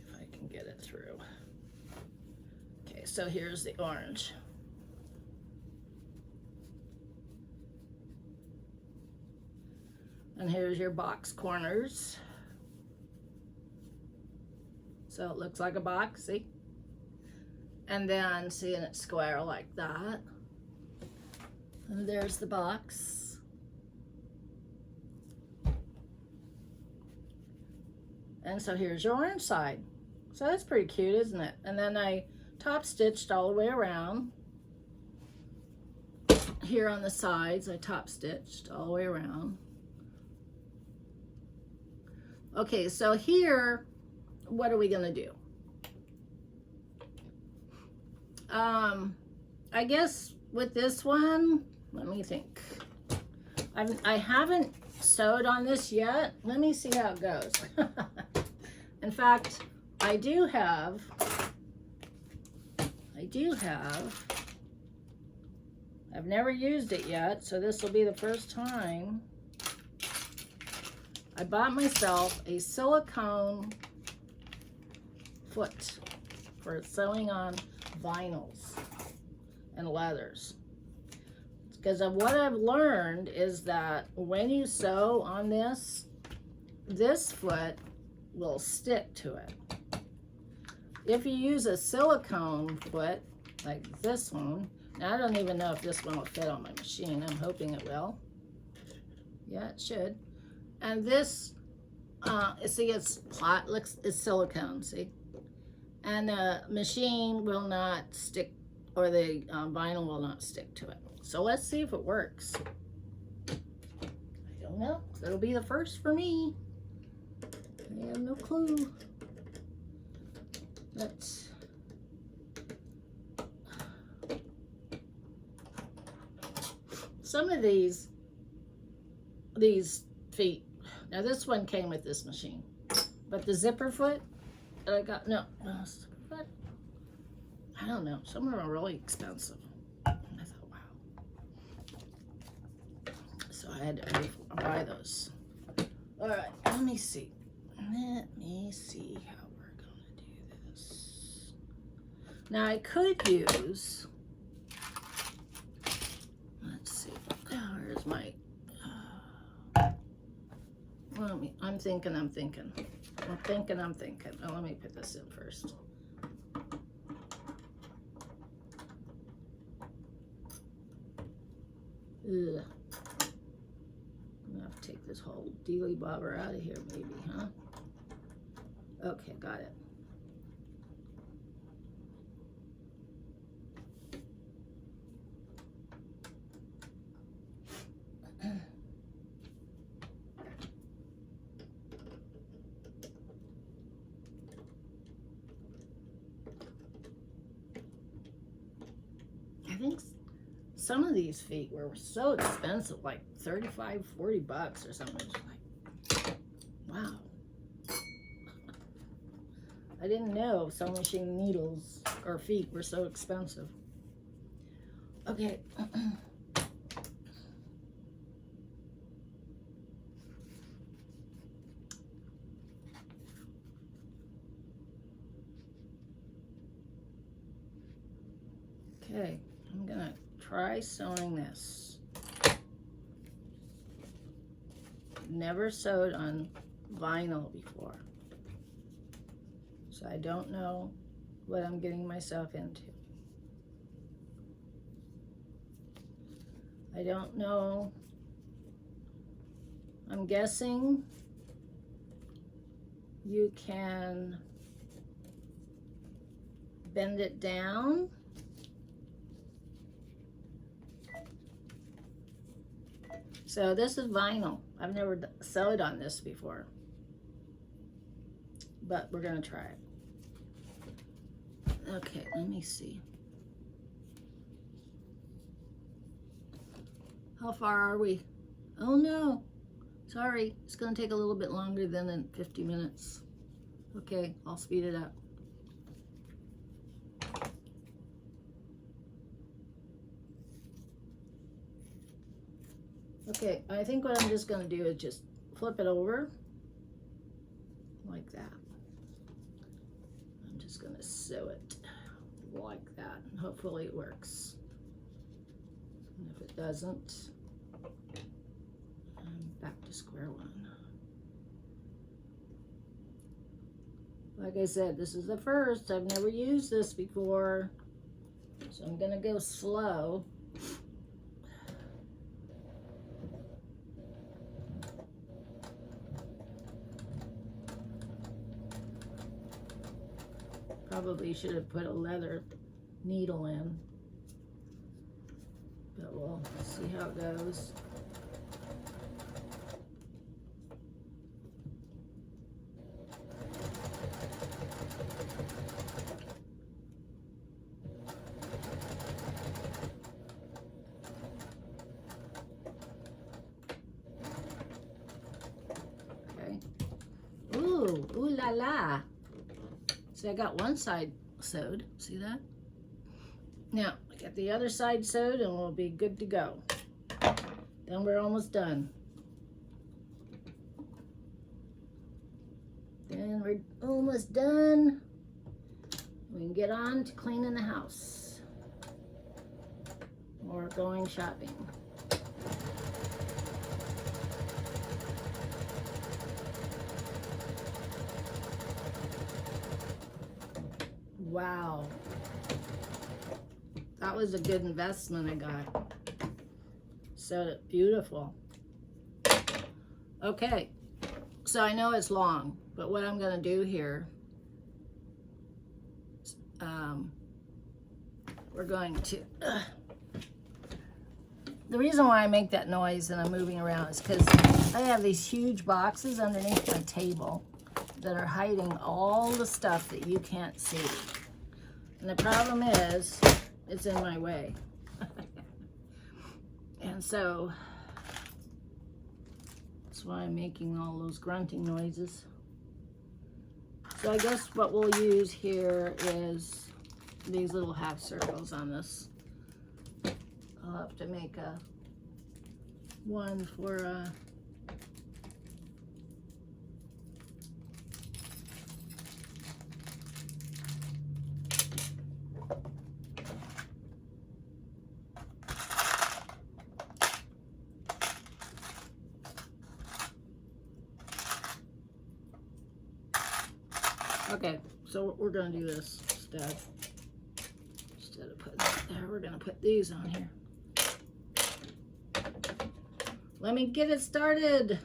If I can get it through. Okay, so here's the orange. And here's your box corners. So it looks like a box, see? And then seeing it square like that. And there's the box. And so here's your orange side. So that's pretty cute, isn't it? And then I top stitched all the way around. Here on the sides, I top stitched all the way around. Okay, so here, what are we gonna do? I guess with this one, let me think. I haven't sewed on this yet. Let me see how it goes. In fact, I do have, I've never used it yet, so this will be the first time. I bought myself a silicone foot for sewing on vinyls and leathers. Because of what I've learned is that when you sew on this foot will stick to it. If you use a silicone foot, like this one, now I don't even know if this one will fit on my machine. I'm hoping it will. Yeah, it should. And this, see, it's silicone, see? and the machine will not stick, or the vinyl will not stick to it. So let's see if it works. I don't know. It'll be the first for me. I have no clue. Let's... Some of these feet, now this one came with this machine, but the zipper foot that I got, no, foot, I don't know, some of them are really expensive. I thought, wow. So I had to buy those. All right, let me see how we're gonna do this. Now I could use, let's see, where's my, I'm thinking. Oh, let me put this in first. Ugh. I'm gonna have to take this whole dealy bobber out of here, maybe, huh? Okay, got it. I think some of these feet were so expensive, like 35, 40 bucks or something. It's like, wow. I didn't know sewing machine needles or feet were so expensive. Okay. Okay, I'm gonna try sewing this. Never sewed on vinyl before, so I don't know what I'm getting myself into. I don't know. I'm guessing you can bend it down. So this is vinyl. I've never sewed on this before, but we're gonna try it. Okay, let me see. How far are we? Oh no, sorry. It's gonna take a little bit longer than 50 minutes. Okay, I'll speed it up. Okay, I think what I'm just going to do is just flip it over like that. I'm just going to sew it like that, and hopefully it works. And if it doesn't, I'm back to square one. Like I said, this is the first. I've never used this before, so I'm going to go slow. Probably should have put a leather needle in, but we'll see how it goes. Okay. Ooh, ooh la la. So I got one side sewed, see that? Now, I got the other side sewed and we'll be good to go. Then we're almost done. Then we're almost done. We can get on to cleaning the house or going shopping. Wow, that was a good investment I got. So beautiful. Okay, so I know it's long, but what I'm gonna do here we're going to, the reason why I make that noise and I'm moving around is because I have these huge boxes underneath my table that are hiding all the stuff that you can't see. And the problem is, it's in my way. And so, that's why I'm making all those grunting noises. So I guess what we'll use here is these little half circles on this. I'll have to make a one for okay, so we're going to do this instead of putting that there. We're going to put these on here. Let me get it started.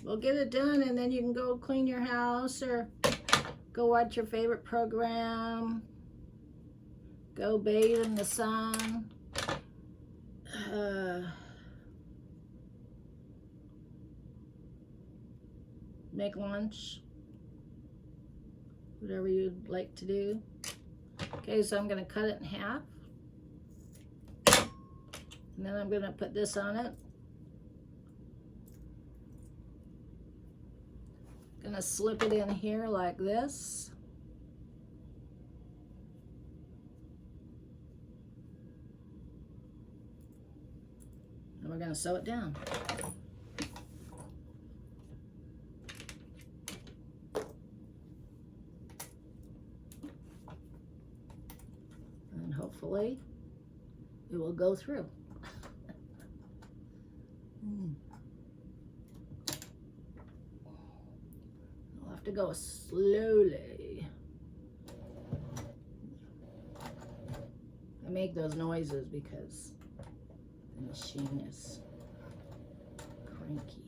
We'll get it done, and then you can go clean your house or go watch your favorite program. Go bathe in the sun. Make lunch. Whatever you'd like to do. Okay, so I'm going to cut it in half. And then I'm going to put this on it. Gonna slip it in here like this. And we're gonna sew it down. And hopefully it will go through. To go slowly. I make those noises because the machine is cranky.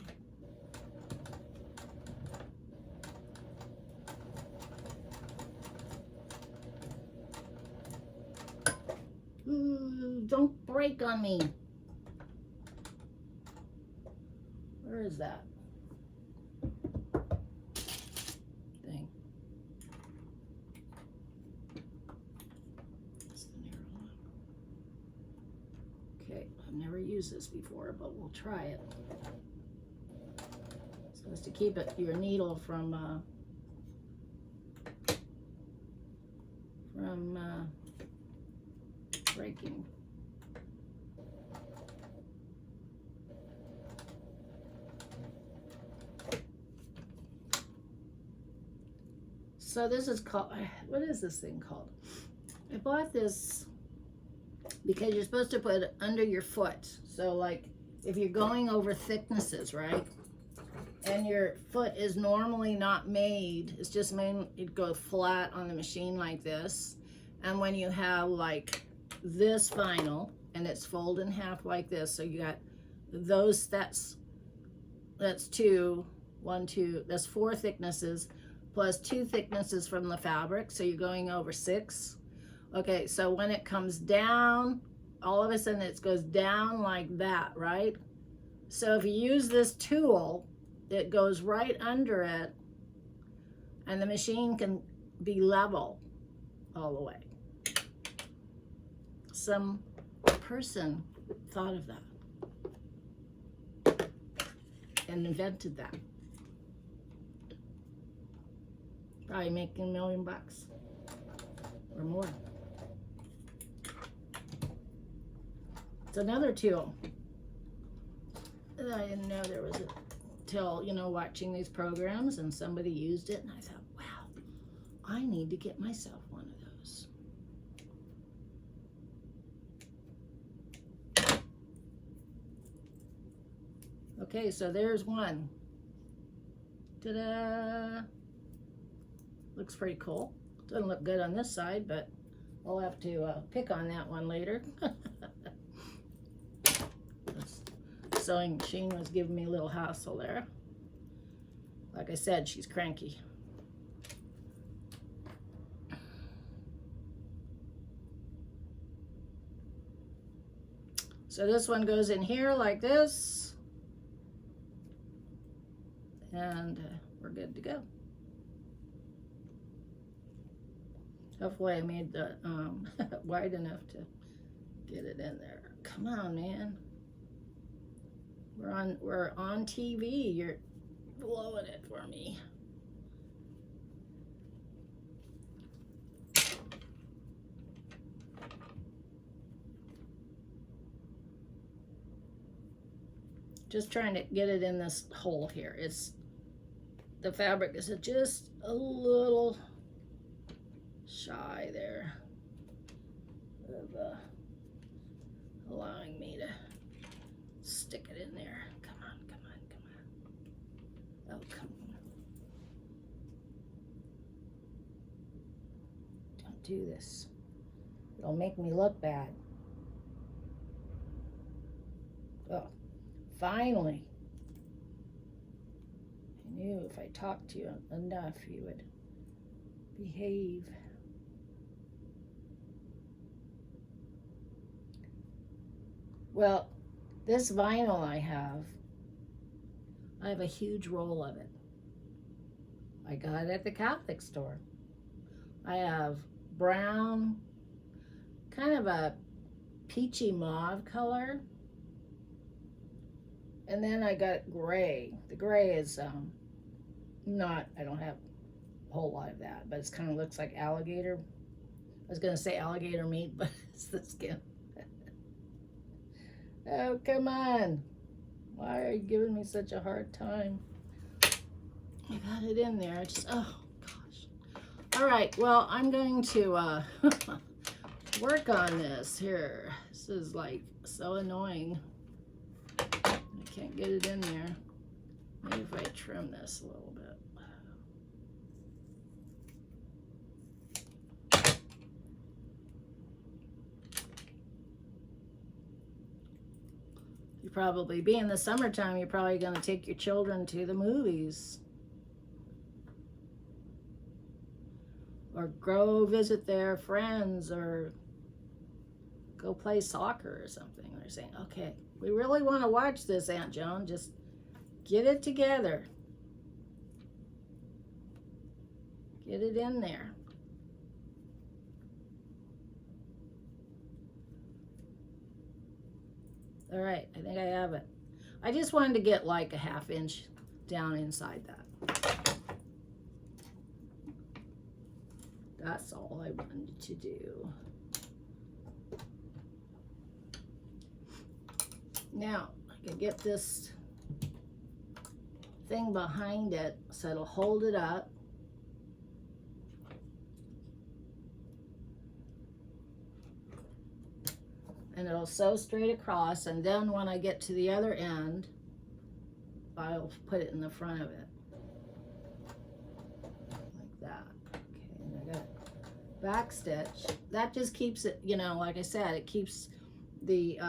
Ooh, don't break on me. Where is that? Used this before, but we'll try it. It's supposed to keep your needle from breaking. So this is called, what is this thing called? I bought this because you're supposed to put it under your foot. So like if you're going over thicknesses, right? And your foot is normally not made, it's just made, it goes flat on the machine like this. And when you have like this vinyl and it's folded in half like this, so you got those, that's two, one, two, that's 4 thicknesses plus 2 thicknesses from the fabric. So you're going over 6. Okay, so when it comes down, all of a sudden it goes down like that, right? So if you use this tool, it goes right under it and the machine can be level all the way. Some person thought of that and invented that. Probably making $1 million or more. It's another tool that I didn't know there was a till, you know, watching these programs and somebody used it and I thought, wow, I need to get myself one of those. Okay, so there's one. Ta-da! Looks pretty cool. Doesn't look good on this side, but I'll have to pick on that one later. The sewing machine was giving me a little hassle there. Like I said, she's cranky. So this one goes in here like this, and we're good to go. Hopefully I made the wide enough to get it in there. Come on, man. We're on TV. You're blowing it for me. Just trying to get it in this hole here. The fabric is just a little shy there of allowing me to stick it in there. Come on, come on, come on. Oh, come on. Don't do this. It'll make me look bad. Oh, finally. I knew if I talked to you enough, you would behave. Well, this vinyl I have a huge roll of it. I got it at the Catholic store. I have brown, kind of a peachy mauve color. And then I got gray. The gray is I don't have a whole lot of that, but it kind of looks like alligator. I was gonna say alligator meat, but it's the skin. Oh, come on. Why are you giving me such a hard time? I got it in there. Oh, gosh. All right, well, I'm going to work on this here. This is like so annoying. I can't get it in there. Maybe if I trim this a little bit. You probably, being the summertime, you're probably going to take your children to the movies. Or go visit their friends, or go play soccer or something. They're saying, okay, we really want to watch this, Aunt Joan. Just get it together. Get it in there. All right, I think I have it. I just wanted to get like a 1/2 inch down inside that. That's all I wanted to do. Now, I can get this thing behind it so it'll hold it up. And it'll sew straight across, and then when I get to the other end, I'll put it in the front of it. Like that. Okay, and I got back stitch. That just keeps it, you know, like I said, it keeps the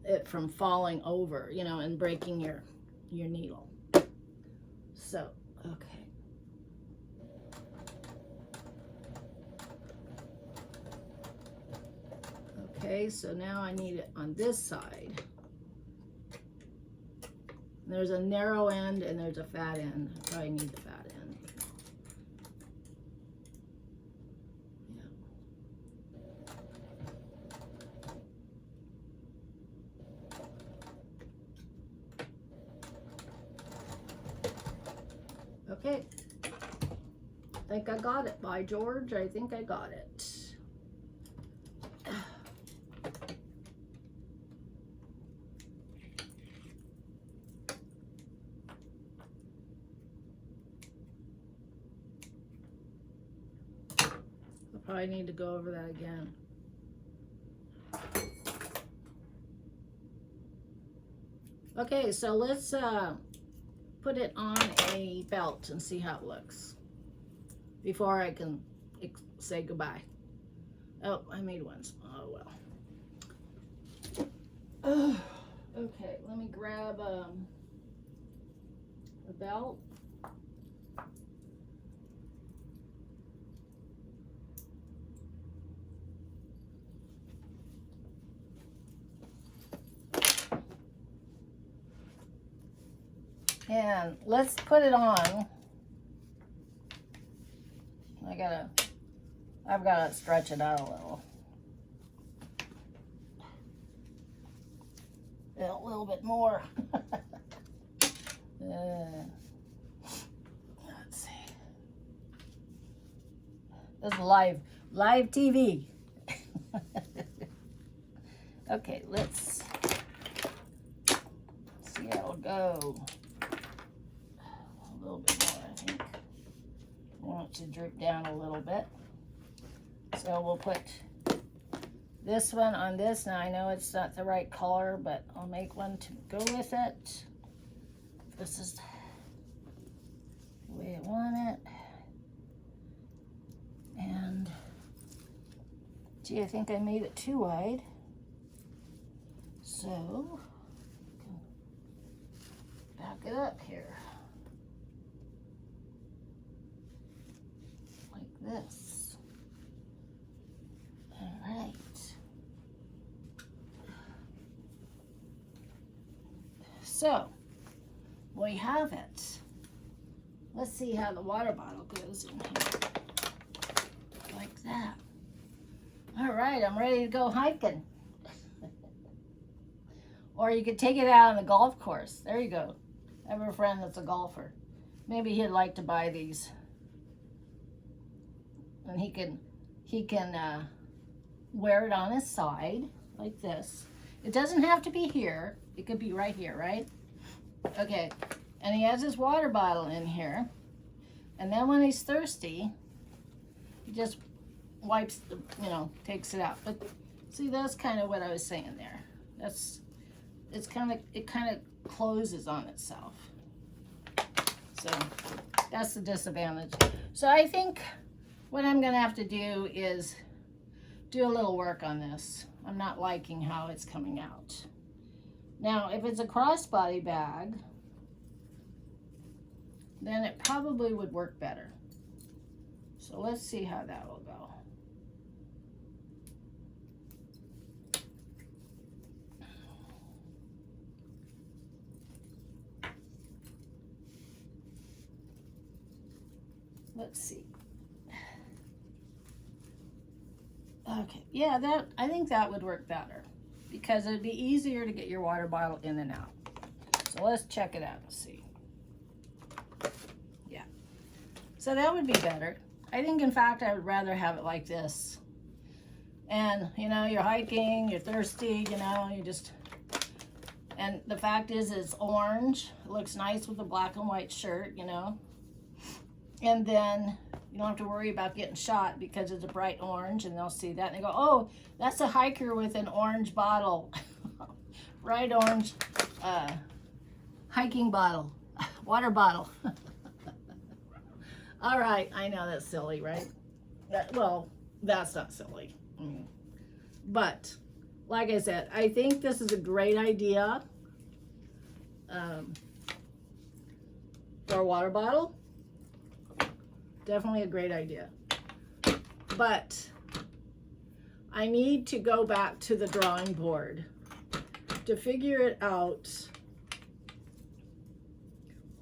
it from falling over, you know, and breaking your needle. So, okay. Okay, so now I need it on this side. There's a narrow end and there's a fat end. I probably need the fat end. Yeah. Okay. I think I got it, by George. I think I got it. I need to go over that again. Okay, so let's put it on a belt and see how it looks before I can say goodbye. Oh, I made one. Oh, well. Okay, let me grab a belt. And let's put it on. I've gotta stretch it out a little. A little bit more. Let's see. This is live TV. Okay, let's see how it'll go. A little bit more, I think. I want it to drip down a little bit. So we'll put this one on this. Now I know it's not the right color, but I'll make one to go with it. This is the way I want it. And gee, I think I made it too wide. So back it up here. Like this. All right. So we have it. Let's see how the water bottle goes in here. Like that. All right, I'm ready to go hiking. Or you could take it out on the golf course. There you go. I have a friend that's a golfer. Maybe he'd like to buy these. And he can wear it on his side like this. It doesn't have to be here. It could be right here, right? Okay. And he has his water bottle in here. And then when he's thirsty, he just wipes the, takes it out. But see, that's kind of what I was saying there. It kind of closes on itself. So that's the disadvantage. So I think what I'm gonna have to do is do a little work on this. I'm not liking how it's coming out. Now, if it's a crossbody bag, then it probably would work better. So let's see how that will go. Let's see. Okay, yeah, I think that would work better because it'd be easier to get your water bottle in and out. So let's check it out and see. Yeah, so that would be better. I think, in fact, I would rather have it like this. And, you're hiking, you're thirsty, you just, and the fact is it's orange. It looks nice with a black and white shirt, And then you don't have to worry about getting shot because it's a bright orange and they'll see that and they go, oh, that's a hiker with an orange bottle. Bright orange hiking bottle, water bottle. All right, I know that's silly, right? Well, that's not silly. But like I said, I think this is a great idea for a water bottle. Definitely a great idea. But I need to go back to the drawing board to figure it out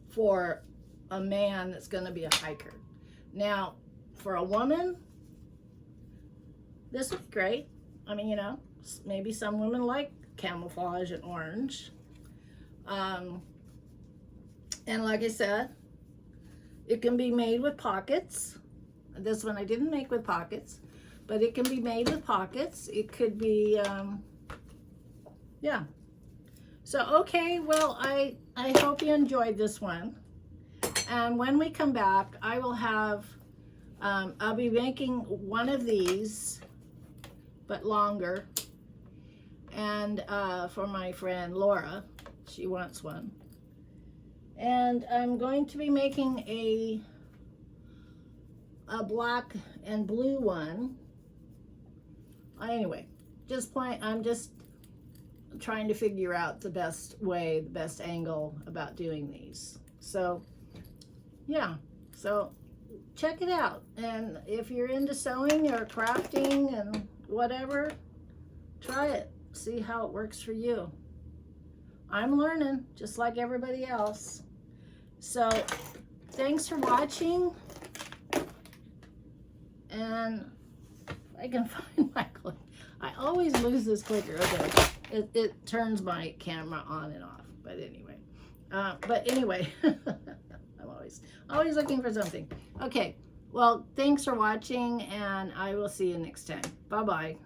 for a man that's going to be a hiker. Now, for a woman, this would be great. I mean, maybe some women like camouflage and orange. And like I said, it can be made with pockets. This one I didn't make with pockets, but it can be made with pockets. It could be, yeah. So, okay, well, I hope you enjoyed this one. And when we come back, I will have, I'll be making one of these, but longer. And for my friend Laura, she wants one. And I'm going to be making a black and blue one. Anyway, I'm just trying to figure out the best way, the best angle about doing these. So, yeah. So, check it out. And if you're into sewing or crafting and whatever, try it. See how it works for you. I'm learning, just like everybody else. So thanks for watching, and I can find my click. I always lose this clicker. Okay, it turns my camera on and off. But anyway, I'm always looking for something. Okay, well, thanks for watching, and I will see you next time. Bye bye.